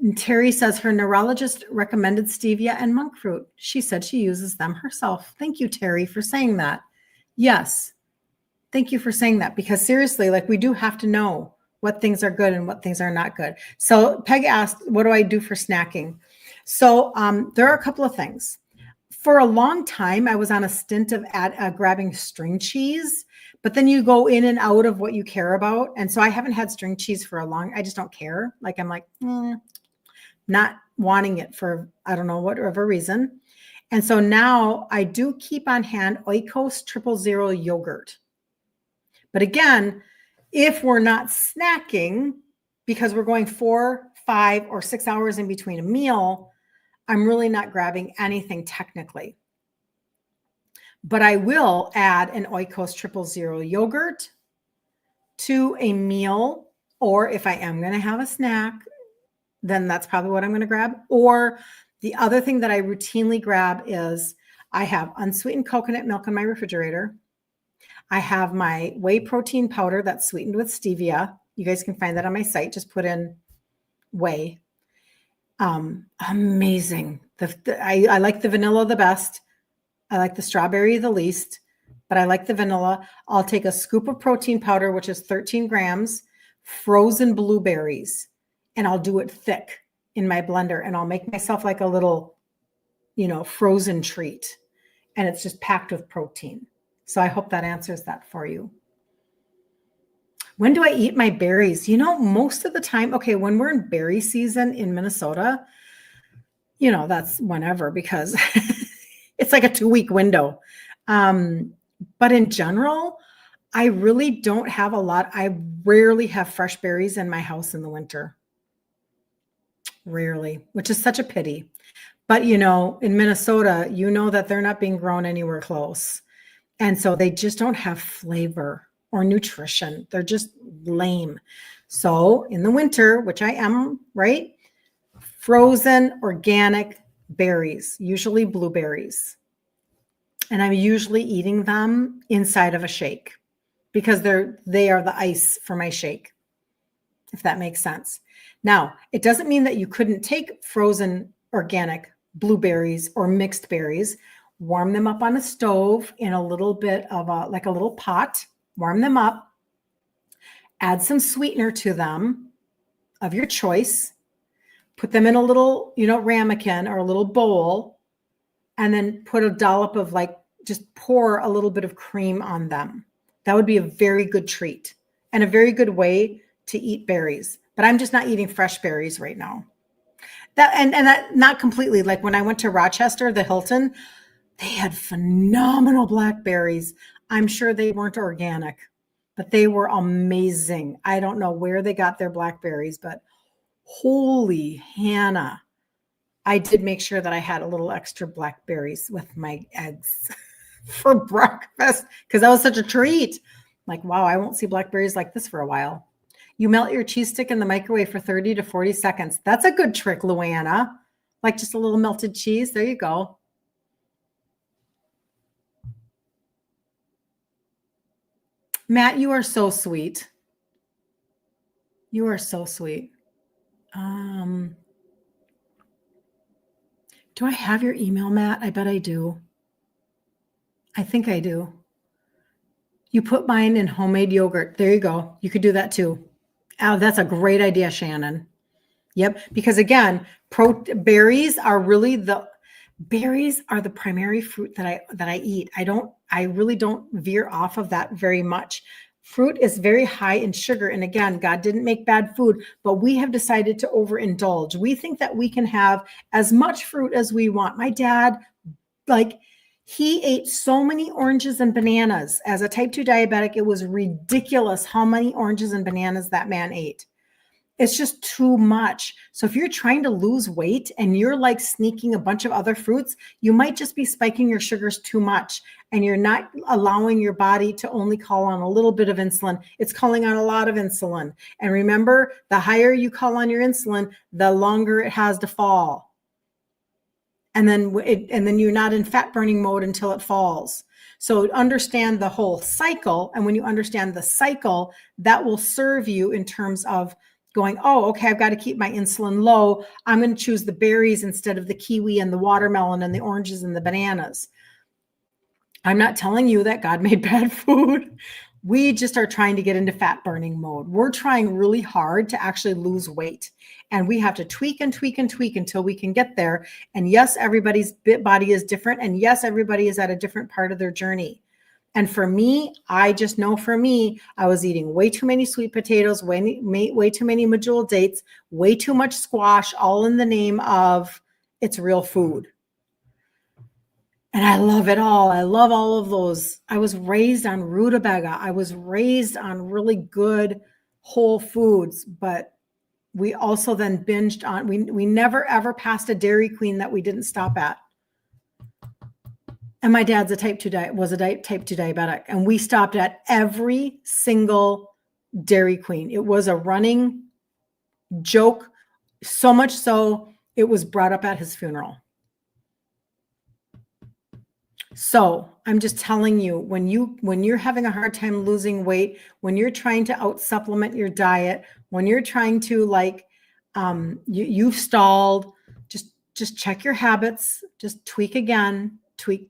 Speaker 1: And Terry says her neurologist recommended stevia and monk fruit. She said she uses them herself. Thank you, Terry, for saying that. Yes. Thank you for saying that, because seriously, like, we do have to know what things are good and what things are not good. So Peg asked, what do I do for snacking? So there are a couple of things. For a long time, I was on a stint of grabbing string cheese, but then you go in and out of what you care about. And so I haven't had string cheese for I just don't care. Like, I'm like, not wanting it for, I don't know, whatever reason. And so now I do keep on hand Oikos 000 yogurt. But again, if we're not snacking because we're going 4, 5, or 6 hours in between a meal, I'm really not grabbing anything technically. But I will add an Oikos 000 yogurt to a meal, or if I am going to have a snack, then that's probably what I'm going to grab. Or the other thing that I routinely grab is I have unsweetened coconut milk in my refrigerator. I have my whey protein powder that's sweetened with stevia. You guys can find that on my site. Just put in whey. Amazing. I like the vanilla the best. I like the strawberry the least, but I like the vanilla. I'll take a scoop of protein powder, which is 13 grams, frozen blueberries, and I'll do it thick in my blender, and I'll make myself like a little, frozen treat. And it's just packed with protein. So I hope that answers that for you. When do I eat my berries? Most of the time, okay, when we're in berry season in Minnesota, that's whenever, because it's like a 2-week window. But in general, I really don't have a lot. I rarely have fresh berries in my house in the winter. Rarely, which is such a pity. But, in Minnesota, that they're not being grown anywhere close. And so they just don't have flavor or nutrition. They're just lame. So in the winter, which I am, right? Frozen organic berries, usually blueberries. And I'm usually eating them inside of a shake because they are the ice for my shake, if that makes sense. Now, it doesn't mean that you couldn't take frozen organic blueberries or mixed berries, warm them up on a stove in a little bit of a little pot, warm them up, add some sweetener to them of your choice, put them in a little, ramekin or a little bowl, and then put a dollop of just pour a little bit of cream on them. That would be a very good treat and a very good way to eat berries. But I'm just not eating fresh berries right now. That not completely. Like when I went to Rochester, the Hilton, they had phenomenal blackberries. I'm sure they weren't organic, but they were amazing. I don't know where they got their blackberries, but holy Hannah. I did make sure that I had a little extra blackberries with my eggs for breakfast because that was such a treat. Like, wow, I won't see blackberries like this for a while. You melt your cheese stick in the microwave for 30 to 40 seconds. That's a good trick, Luana. Like just a little melted cheese. There you go. Matt, you are so sweet. You are so sweet. Do I have your email, Matt? I bet I do. I think I do. You put mine in homemade yogurt. There you go. You could do that too. Oh, that's a great idea, Shannon. Yep. Because again, berries are the primary fruit that I eat. I really don't veer off of that very much. Fruit is very high in sugar. And again, God didn't make bad food, but we have decided to overindulge. We think that we can have as much fruit as we want. My dad, he ate so many oranges and bananas. As a type 2 diabetic, it was ridiculous how many oranges and bananas that man ate. It's just too much. So if you're trying to lose weight and you're sneaking a bunch of other fruits, you might just be spiking your sugars too much and you're not allowing your body to only call on a little bit of insulin. It's calling on a lot of insulin. And remember, the higher you call on your insulin, the longer it has to fall. And then you're not in fat burning mode until it falls. So understand the whole cycle. And when you understand the cycle, that will serve you in terms of going, oh, okay, I've got to keep my insulin low. I'm going to choose the berries instead of the kiwi and the watermelon and the oranges and the bananas. I'm not telling you that God made bad food. We just are trying to get into fat burning mode. We're trying really hard to actually lose weight. And we have to tweak and tweak and tweak until we can get there. And yes, everybody's body is different. And yes, everybody is at a different part of their journey. And for me, I just know for me, I was eating way too many sweet potatoes, way too many medjool dates, way too much squash, all in the name of it's real food. And I love it all. I love all of those. I was raised on rutabaga. I was raised on really good whole foods, but we also then binged on, we never ever passed a Dairy Queen that we didn't stop at. And my dad's a type 2 diabetic. And we stopped at every single Dairy Queen. It was a running joke, so much so it was brought up at his funeral. So I'm just telling you, when you're having a hard time losing weight, when you're trying to out supplement your diet, when you're trying to you've stalled, just check your habits, just tweak again,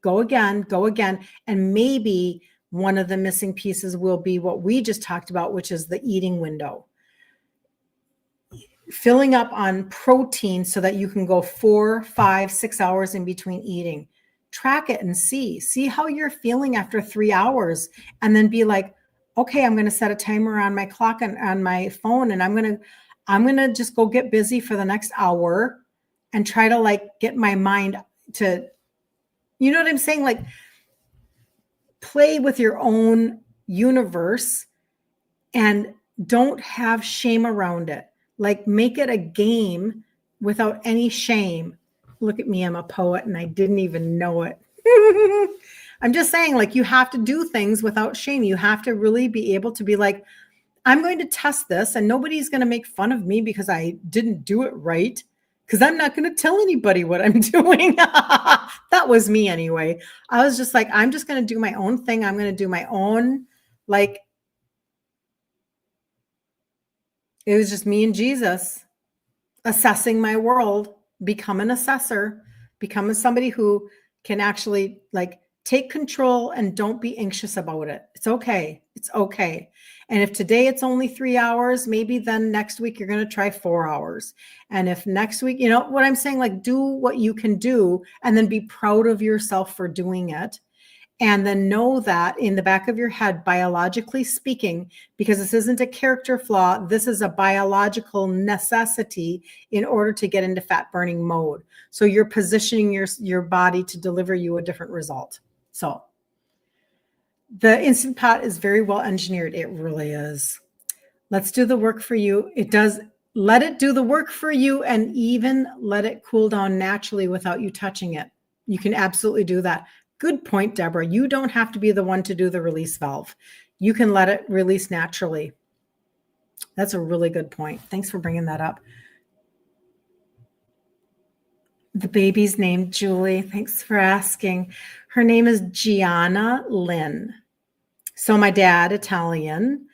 Speaker 1: go again. And maybe one of the missing pieces will be what we just talked about, which is the eating window. Filling up on protein so that you can go 4, 5, 6 hours in between eating. Track it and see how you're feeling after 3 hours, and then be like, okay, I'm going to set a timer on my clock and on my phone, and I'm going to just go get busy for the next hour and try to get my mind to, you know what I'm saying? Play with your own universe and don't have shame around it. Make it a game without any shame. Look at me, I'm a poet and I didn't even know it. I'm just saying, you have to do things without shame. You have to really be able to be like, I'm going to test this and nobody's going to make fun of me because I didn't do it right, because I'm not going to tell anybody what I'm doing. That was me anyway. I was just like, I'm just going to do my own thing. I'm going to do my own, it was just me and Jesus assessing my world. Become an assessor, become somebody who can actually take control and don't be anxious about it. It's okay. It's okay. And if today it's only 3 hours, maybe then next week you're going to try 4 hours. And if next week, you know what I'm saying, do what you can do and then be proud of yourself for doing it. And then know that in the back of your head, biologically speaking, because this isn't a character flaw, this is a biological necessity in order to get into fat burning mode. So you're positioning your body to deliver you a different result. So the Instant Pot is very well engineered. It really is. Let's do the work for you. It does. Let it do the work for you, and even let it cool down naturally without you touching it. You can absolutely do that. Good point, Deborah. You don't have to be the one to do the release valve. You can let it release naturally. That's a really good point. Thanks for bringing that up. The baby's named Julie. Thanks for asking. Her name is Gianna Lynn. So my dad, Italian,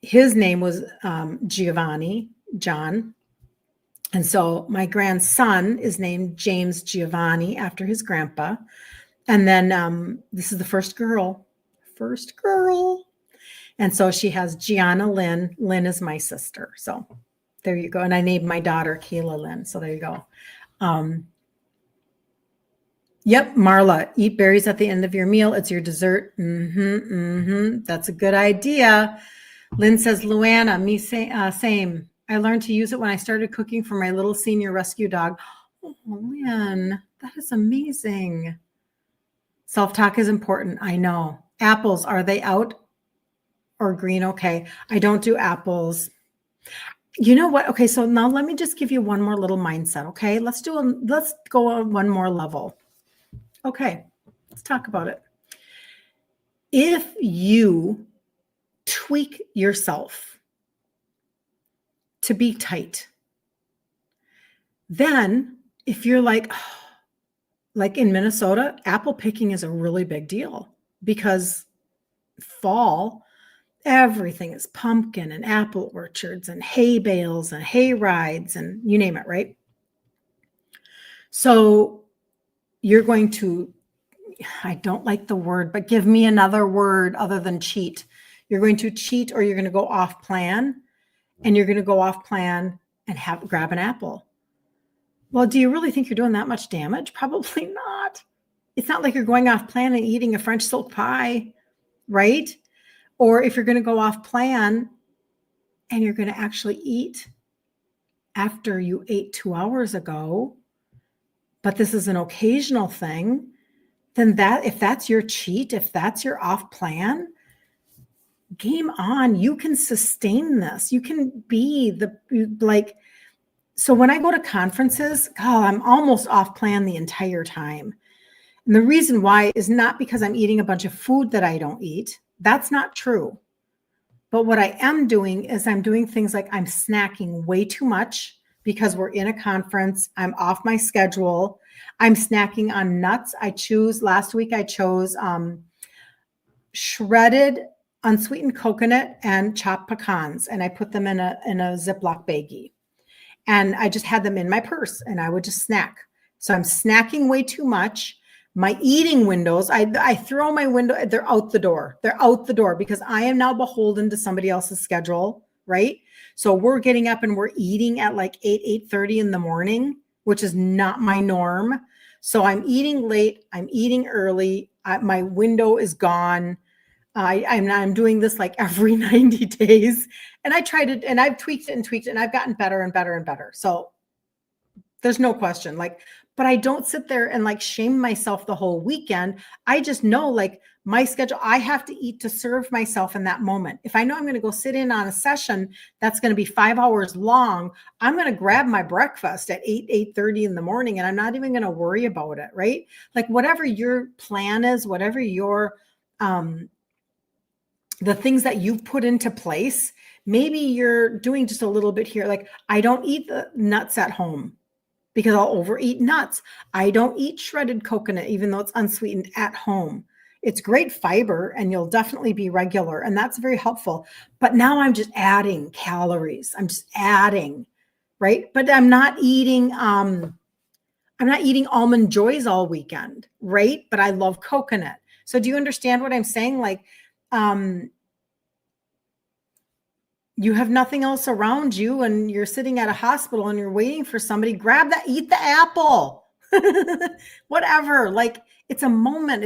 Speaker 1: his name was Giovanni, John. And so my grandson is named James Giovanni after his grandpa. And then this is the first girl. And so she has Gianna Lynn. Lynn is my sister. So there you go. And I named my daughter Kayla Lynn. So there you go. Yep, Marla, eat berries at the end of your meal. It's your dessert. That's a good idea. Lynn says, Luana, me same. I learned to use it when I started cooking for my little senior rescue dog. Oh, Lynn, that is amazing. Self-talk is important. I know. Apples, are they out or green? Okay. I don't do apples. You know what? Okay. So now let me just give you one more little mindset. Okay. Let's go on one more level. Okay. Let's talk about it. If you tweak yourself to be tight, then if you're like in Minnesota, apple picking is a really big deal because fall, everything is pumpkin and apple orchards and hay bales and hay rides and you name it, right? So you're going to, I don't like the word, but give me another word other than cheat. You're going to cheat or you're going to go off plan, and you're going to go off plan and grab an apple. Well, do you really think you're doing that much damage? Probably not. It's not like you're going off plan and eating a French silk pie, right? Or if you're going to go off plan and you're going to actually eat after you ate 2 hours ago, but this is an occasional thing, then if that's your cheat, if that's your off plan, game on. You can sustain this. You can be so when I go to conferences, I'm almost off plan the entire time. And the reason why is not because I'm eating a bunch of food that I don't eat. That's not true. But what I am doing is I'm doing things like I'm snacking way too much because we're in a conference. I'm off my schedule. I'm snacking on nuts. Last week I chose shredded unsweetened coconut and chopped pecans, and I put them in a Ziploc baggie. And I just had them in my purse and I would just snack. So I'm snacking way too much. My eating windows, I throw my window, they're out the door. They're out the door because I am now beholden to somebody else's schedule, right? So we're getting up and we're eating at like 8:30 in the morning, which is not my norm. So I'm eating late, I'm eating early, my window is gone. I'm doing this like every 90 days. And I tried it and I've tweaked it and I've gotten better and better and better. So there's no question. But I don't sit there and shame myself the whole weekend. I just know my schedule, I have to eat to serve myself in that moment. If I know I'm going to go sit in on a session that's going to be 5 hours long, I'm going to grab my breakfast at 8:30 in the morning and I'm not even going to worry about it, right? Whatever your plan is, whatever your, the things that you've put into place, maybe you're doing just a little bit here. I don't eat the nuts at home because I'll overeat nuts. I don't eat shredded coconut, even though it's unsweetened, at home. It's great fiber and you'll definitely be regular. And that's very helpful. But now I'm just adding calories. I'm just adding, right? But I'm not eating almond joys all weekend, right? But I love coconut. So do you understand what I'm saying? You have nothing else around you and you're sitting at a hospital and you're waiting for somebody, grab that, eat the apple, whatever. It's a moment.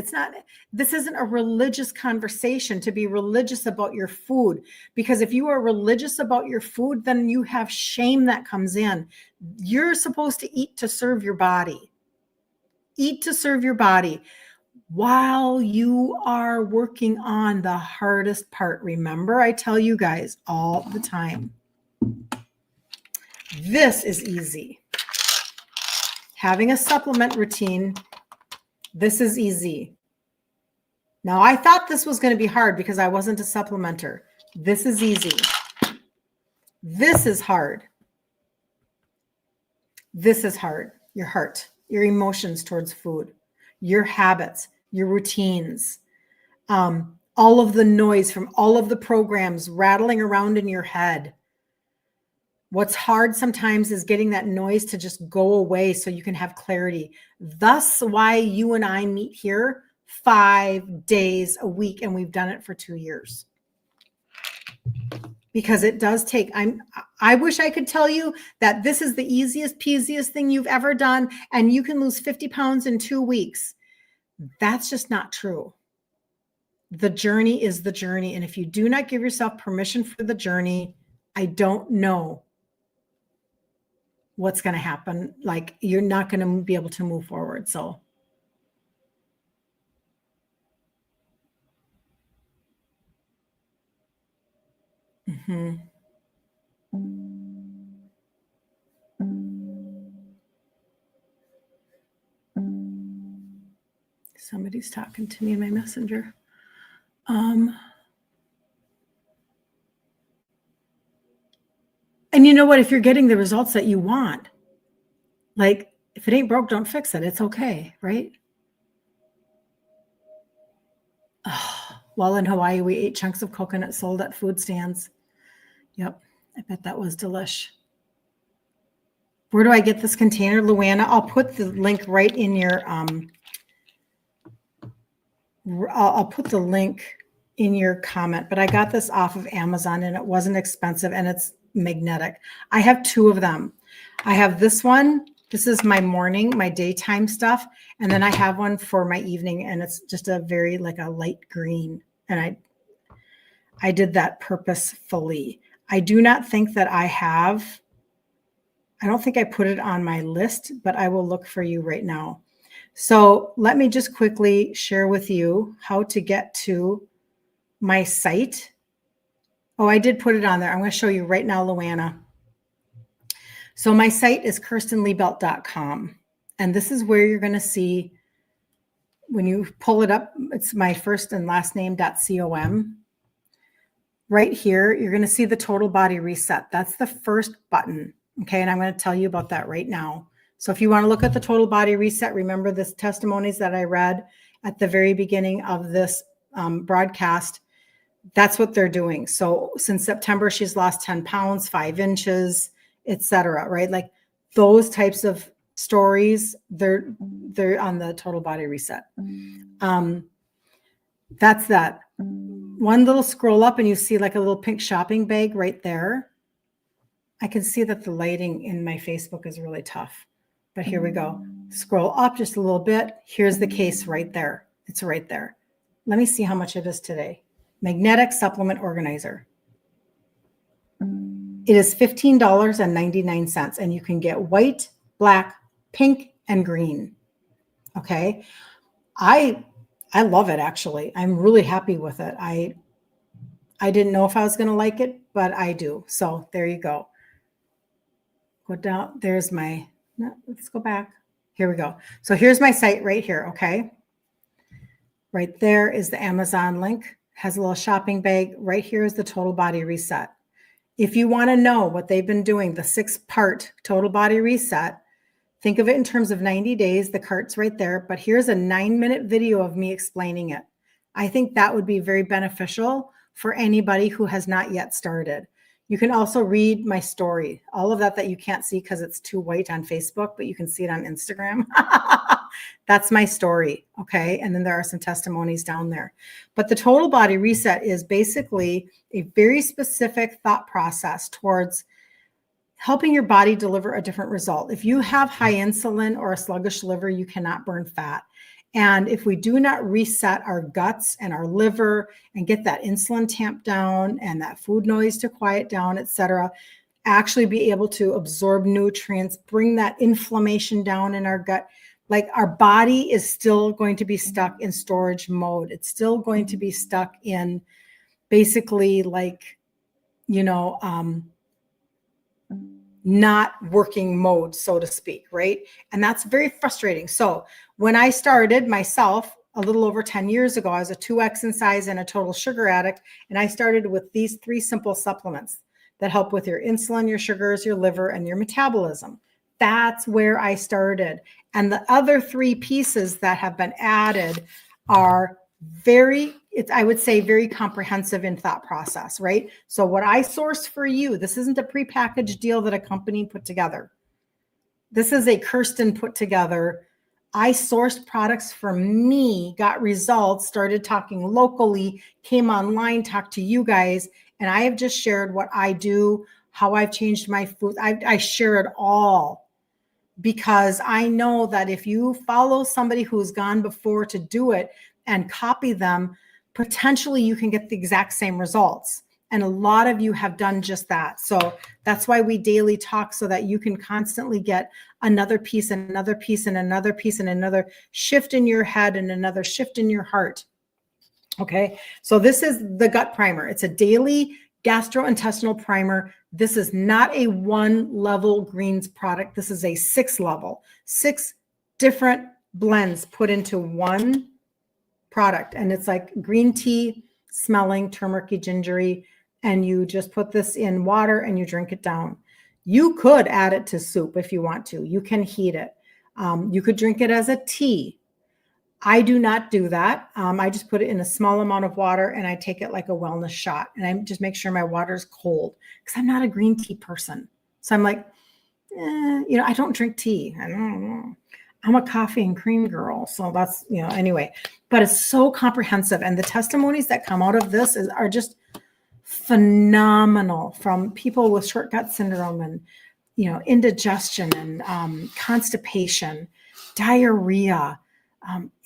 Speaker 1: This isn't a religious conversation to be religious about your food, because if you are religious about your food, then you have shame that comes in. You're supposed to eat to serve your body. Eat to serve your body while you are working on the hardest part. Remember, I tell you guys all the time, this is easy. Having a supplement routine, this is easy. Now, I thought this was going to be hard because I wasn't a supplementer. This is easy. This is hard. This is hard. Your heart, your emotions towards food, your habits, your routines, all of the noise from all of the programs rattling around in your head. What's hard sometimes is getting that noise to just go away so you can have clarity. Thus why you and I meet here 5 days a week, and we've done it for 2 years. Because it does take, I wish I could tell you that this is the easiest peasiest thing you've ever done and you can lose 50 pounds in 2 weeks. That's just not true. The journey is the journey. And if you do not give yourself permission for the journey, I don't know what's going to happen. You're not going to be able to move forward. So. Mm-hmm. Somebody's talking to me in my messenger. And you know what? If you're getting the results that you want, If it ain't broke, don't fix it. It's okay, right? Oh, while in Hawaii, we ate chunks of coconut sold at food stands. Yep, I bet that was delish. Where do I get this container, Luana? I'll put the link right in your, I'll put the link in your comment, but I got this off of Amazon and it wasn't expensive and it's magnetic. I have 2 of them. I have this one. This is my morning, my daytime stuff. And then I have one for my evening and it's just a very like a light green. And I did that purposefully. I do not think that I don't think I put it on my list, but I will look for you right now. So let me just quickly share with you how to get to my site. Oh, I did put it on there. I'm going to show you right now, Luana. So my site is kirstenliebelt.com. And this is where you're going to see, when you pull it up, it's my first and last name.com. Right here, you're going to see the total body reset. That's the first button. Okay. And I'm going to tell you about that right now. So if you want to look at the total body reset, remember this testimonies that I read at the very beginning of this broadcast. That's what they're doing. So since September, she's lost 10 pounds, 5 inches, etc. Right? Like those types of stories, they're on the total body reset. That's that. One little scroll up and you see like a little pink shopping bag right there. I can see that the lighting in my Facebook is really tough, but here we go. Scroll up just a little bit. Here's the case right there. It's right there. Let me see how much it is today. Magnetic supplement organizer. It is $15.99 and you can get white, black, pink, and green. Okay. I love it actually. I'm really happy with it. I didn't know if I was going to like it, but I do. So there you go. Go down. There's my, no, let's go back. Here we go. So here's my site right here. Okay. Right there is the Amazon link. Has a little shopping bag. Right here is the total body reset. If you want to know what they've been doing, the 6-part total body reset, think of it in terms of 90 days. The cart's right there, but here's a 9-minute video of me explaining it. I think that would be very beneficial for anybody who has not yet started. You can also read my story, all of that you can't see because it's too white on Facebook, but you can see it on Instagram. That's my story. Okay. And then there are some testimonies down there. But the total body reset is basically a very specific thought process towards helping your body deliver a different result. If you have high insulin or a sluggish liver, you cannot burn fat. And if we do not reset our guts and our liver and get that insulin tamped down and that food noise to quiet down, et cetera, actually be able to absorb nutrients, bring that inflammation down in our gut, like our body is still going to be stuck in storage mode. It's still going to be stuck in basically like, not working mode, so to speak, right? And that's very frustrating. So when I started myself a little over 10 years ago, I was a 2X in size and a total sugar addict. And I started with these 3 simple supplements that help with your insulin, your sugars, your liver, and your metabolism. That's where I started. And the other 3 pieces that have been added are I would say very comprehensive in thought process, right? So what I sourced for you, this isn't a prepackaged deal that a company put together. This is a Kirsten put together. I sourced products for me, got results, started talking locally, came online, talked to you guys, and I have just shared what I do, how I've changed my food. I share it all because I know that if you follow somebody who's gone before to do it and copy them, potentially you can get the exact same results. And a lot of you have done just that. So that's why we daily talk, so that you can constantly get another piece and another piece and another piece and another shift in your head and another shift in your heart. Okay. So this is the gut primer. It's a daily gastrointestinal primer. This is not a 1-level greens product. This is a 6-level, 6 different blends put into one product. And it's like green tea smelling, turmeric-y, gingery, and you just put this in water and you drink it down. You could add it to soup if you want to. You can heat it. You could drink it as a tea. I do not do that. I just put it in a small amount of water and I take it like a wellness shot. And I just make sure my water is cold because I'm not a green tea person. So I'm like, I don't drink tea. I don't know. I'm a coffee and cream girl. So that's, anyway, but it's so comprehensive. And the testimonies that come out of this are just phenomenal, from people with short gut syndrome and, indigestion and constipation, diarrhea,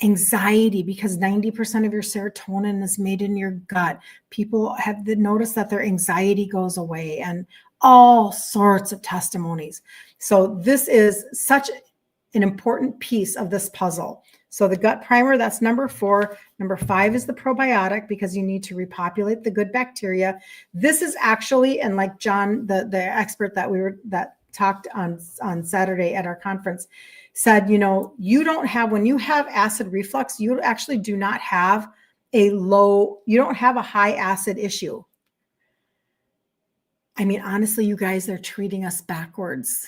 Speaker 1: anxiety, because 90% of your serotonin is made in your gut. People have noticed that their anxiety goes away, and all sorts of testimonies. So this is such an important piece of this puzzle. So the gut primer, that's number 4. Number 5 is the probiotic, because you need to repopulate the good bacteria. This is actually, and like John, the expert that talked on Saturday at our conference, said, you don't have, when you have acid reflux, you actually do not have you don't have a high acid issue. I mean, honestly, you guys are treating us backwards.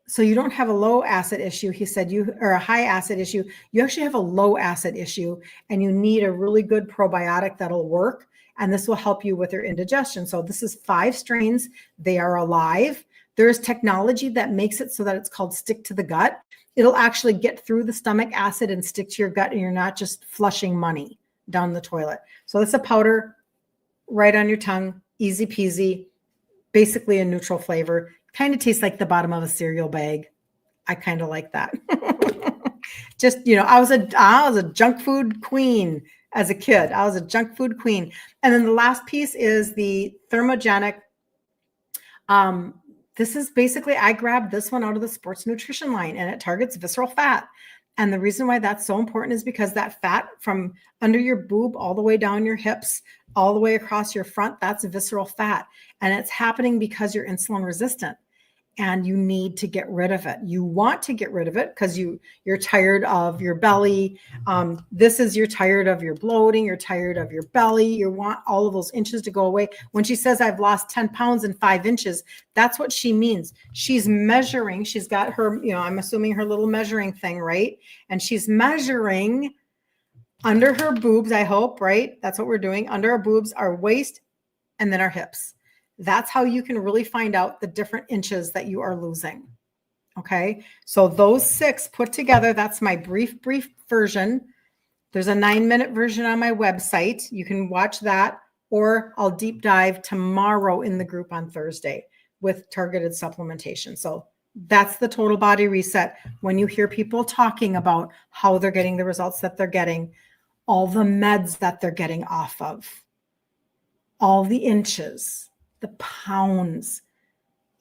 Speaker 1: So you don't have a low acid issue. He said or a high acid issue. You actually have a low acid issue, and you need a really good probiotic that'll work. And this will help you with your indigestion. So this is 5 strains. They are alive. There's technology that makes it so that it's called stick to the gut. It'll actually get through the stomach acid and stick to your gut, and you're not just flushing money down the toilet. So it's a powder right on your tongue, easy peasy, basically a neutral flavor. Kind of tastes like the bottom of a cereal bag. I kind of like that. Just, I was a junk food queen as a kid. I was a junk food queen. And then the last piece is the thermogenic. This is basically, I grabbed this one out of the sports nutrition line, and it targets visceral fat. And the reason why that's so important is because that fat from under your boob all the way down your hips, all the way across your front, that's visceral fat. And it's happening because you're insulin resistant, and you need to get rid of it. You want to get rid of it because you're tired of your belly. You're tired of your bloating. You're tired of your belly. You want all of those inches to go away. When she says, I've lost 10 pounds in 5 inches, that's what she means. She's measuring. She's got her, I'm assuming her little measuring thing, right? And she's measuring under her boobs, I hope, right? That's what we're doing. Under our boobs, our waist, and then our hips. That's how you can really find out the different inches that you are losing. Okay. So those 6 put together, that's my brief version. There's a 9-minute version on my website. You can watch that, or I'll deep dive tomorrow in the group on Thursday with targeted supplementation. So that's the total body reset. When you hear people talking about how they're getting the results that they're getting, all the meds that they're getting off of, all the inches, the pounds,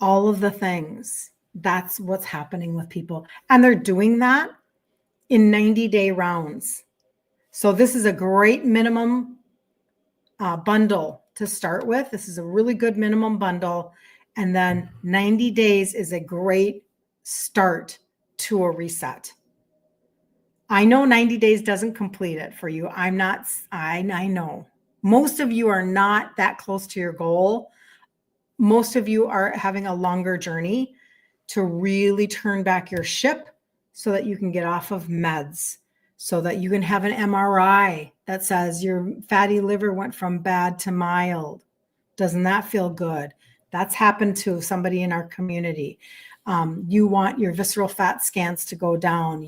Speaker 1: all of the things, that's what's happening with people. And they're doing that in 90-day rounds. So this is a great minimum bundle to start with. This is a really good minimum bundle. And then 90 days is a great start to a reset. I know 90 days doesn't complete it for you. I know. Most of you are not that close to your goal. Most of you are having a longer journey to really turn back your ship so that you can get off of meds, so that you can have an MRI that says your fatty liver went from bad to mild. Doesn't that feel good? That's happened to somebody in our community. You want your visceral fat scans to go down.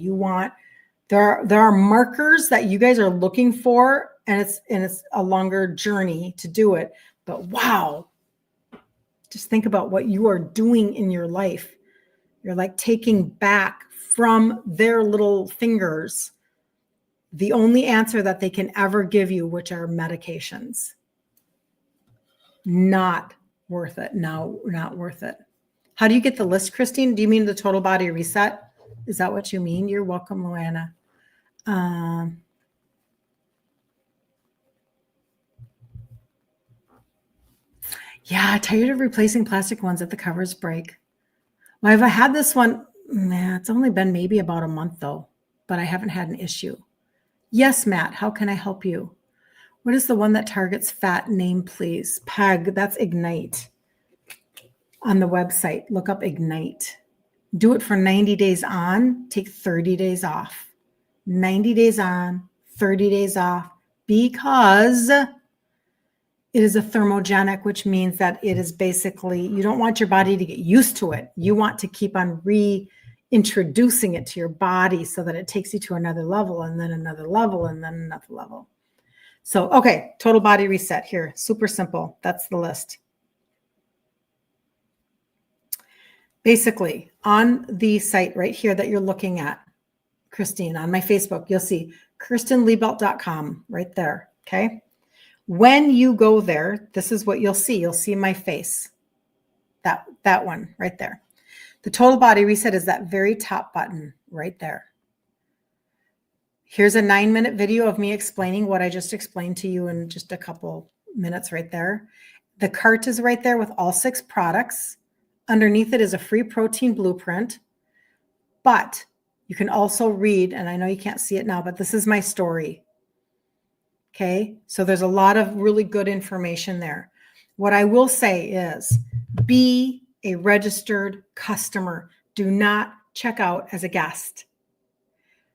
Speaker 1: There are markers that you guys are looking for, and it's a longer journey to do it. But wow, just think about what you are doing in your life. You're like taking back from their little fingers the only answer that they can ever give you, which are medications. Not worth it. No, not worth it. How do you get the list, Christine? Do you mean the total body reset? Is that what you mean? You're welcome, Luana. Yeah, tired of replacing plastic ones that the covers break. Well, I've had this one. It's only been maybe about a month though, but I haven't had an issue. Yes, Matt, how can I help you? What is the one that targets fat? Name, please. PEG, that's Ignite. On the website, look up Ignite. Do it for 90 days on, take 30 days off. 90 days on, 30 days off, because it is a thermogenic, which means that it is basically, you don't want your body to get used to it. You want to keep on reintroducing it to your body so that it takes you to another level and then another level and then another level. So, okay, total body reset here. Super simple. That's the list. Basically, on the site right here that you're looking at, Christine, on my Facebook, you'll see KirstenLiebelt.com right there, okay? When you go there, this is what you'll see. You'll see my face, that one right there. The total body reset is that very top button right there. Here's a 9-minute video of me explaining what I just explained to you in just a couple minutes right there. The cart is right there with all 6 products. Underneath it is a free protein blueprint, but you can also read, and I know you can't see it now, but this is my story. Okay, so there's a lot of really good information there. What I will say is be a registered customer. Do not check out as a guest.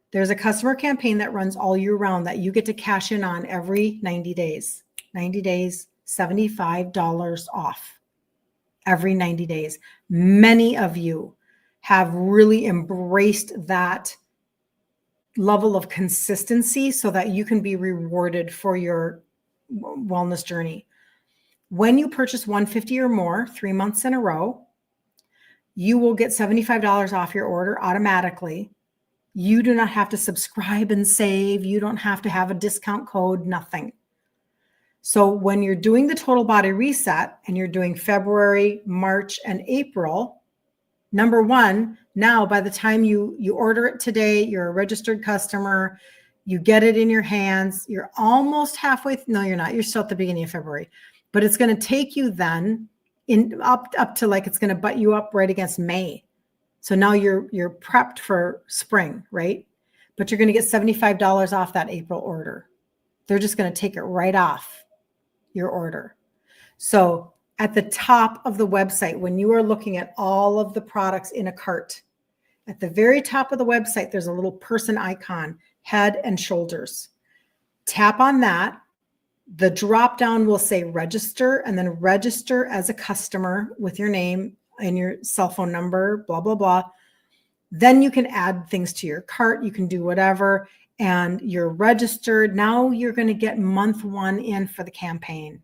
Speaker 1: There's a customer campaign that runs all year round that you get to cash in on every 90 days. 90 days, $75 off every 90 days. Many of you have really embraced that level of consistency so that you can be rewarded for your wellness journey. When you purchase $150 or more 3 months in a row, you will get $75 off your order automatically. You do not have to subscribe and save. You don't have to have a discount code, nothing. So when you're doing the total body reset and you're doing February, March, and April, number one, now by the time you order it today, you're a registered customer, you get it in your hands, you're almost halfway. No, you're not. You're still at the beginning of February, but it's going to take you then up to like, it's going to butt you up right against May. So now you're prepped for spring, right? But you're going to get $75 off that April order. They're just going to take it right off your order. So at the top of the website, when you are looking at all of the products in a cart, at the very top of the website, there's a little person icon, head and shoulders. Tap on that. The drop down will say register, and then register as a customer with your name and your cell phone number, blah, blah, blah. Then you can add things to your cart. You can do whatever, and you're registered. Now you're going to get month 1 in for the campaign.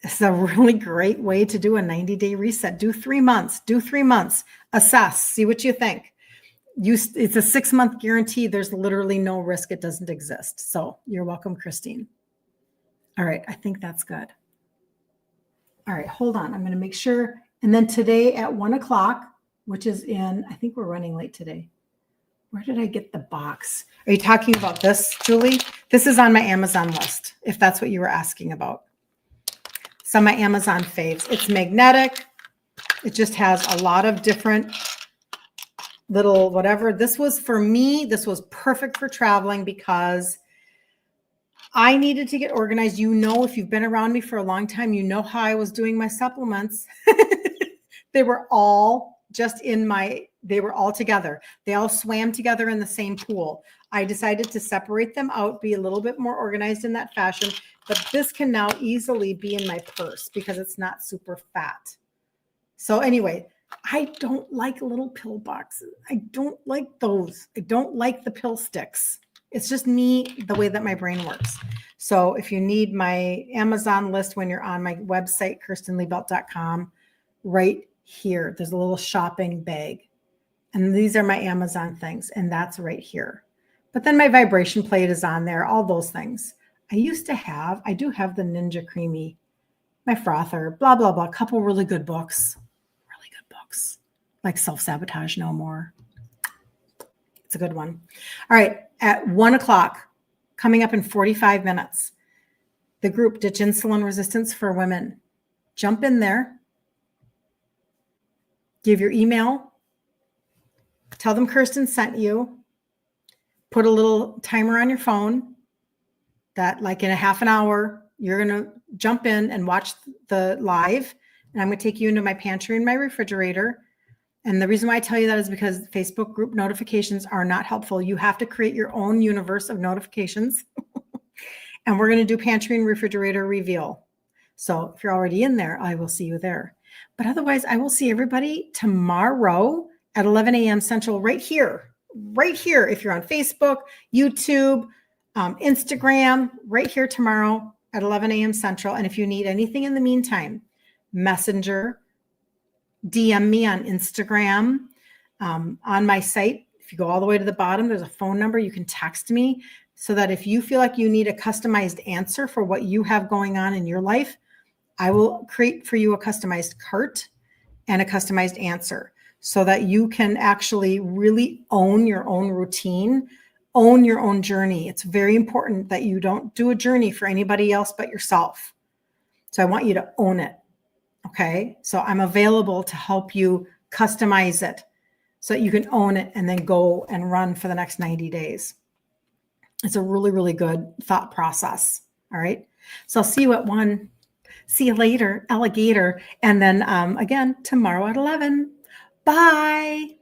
Speaker 1: It's a really great way to do a 90-day reset. Do 3 months. Do 3 months. Assess. See what you think. It's a 6-month guarantee. There's literally no risk. It doesn't exist. So you're welcome, Christine. All right. I think that's good. All right. Hold on. I'm going to make sure. And then today at 1 o'clock, which is I think we're running late today. Where did I get the box? Are you talking about this, Julie? This is on my Amazon list, if that's what you were asking about. It's on my Amazon faves. It's magnetic. It just has a lot of different little whatever. This was for me. This was perfect for traveling because I needed to get organized. You know, if you've been around me for a long time, you know how I was doing my supplements. They were all they were all together. They all swam together in the same pool. I decided to separate them out, be a little bit more organized in that fashion, but this can now easily be in my purse because it's not super fat. So anyway, I don't like little pill boxes. I don't like those. I don't like the pill sticks. It's just me, the way that my brain works. So if you need my Amazon list when you're on my website, KirstenLiebelt.com, right here, there's a little shopping bag. And these are my Amazon things, and that's right here. But then my vibration plate is on there, all those things. I do have the Ninja Creamy, my frother, blah, blah, blah, a couple really good books, like Self-Sabotage No More. It's a good one. All right, at 1 o'clock, coming up in 45 minutes, the group Ditch Insulin Resistance for Women. Jump in there, give your email, tell them Kirsten sent you, put a little timer on your phone that like in a half an hour, you're going to jump in and watch the live. And I'm going to take you into my pantry and my refrigerator. And the reason why I tell you that is because Facebook group notifications are not helpful. You have to create your own universe of notifications. And we're going to do pantry and refrigerator reveal. So if you're already in there, I will see you there. But otherwise, I will see everybody tomorrow at 11 a.m. Central right here. If you're on Facebook, YouTube, Instagram, right here tomorrow at 11 a.m. Central. And if you need anything in the meantime, Messenger, DM me on Instagram, on my site. If you go all the way to the bottom, there's a phone number. You can text me so that if you feel like you need a customized answer for what you have going on in your life, I will create for you a customized cart and a customized answer so that you can actually really own your own routine, own your own journey. It's very important that you don't do a journey for anybody else but yourself. So I want you to own it. Okay. So I'm available to help you customize it so that you can own it and then go and run for the next 90 days. It's a really, really good thought process. All right. So I'll see you at 1. See you later, alligator. And then again, tomorrow at 11. Bye.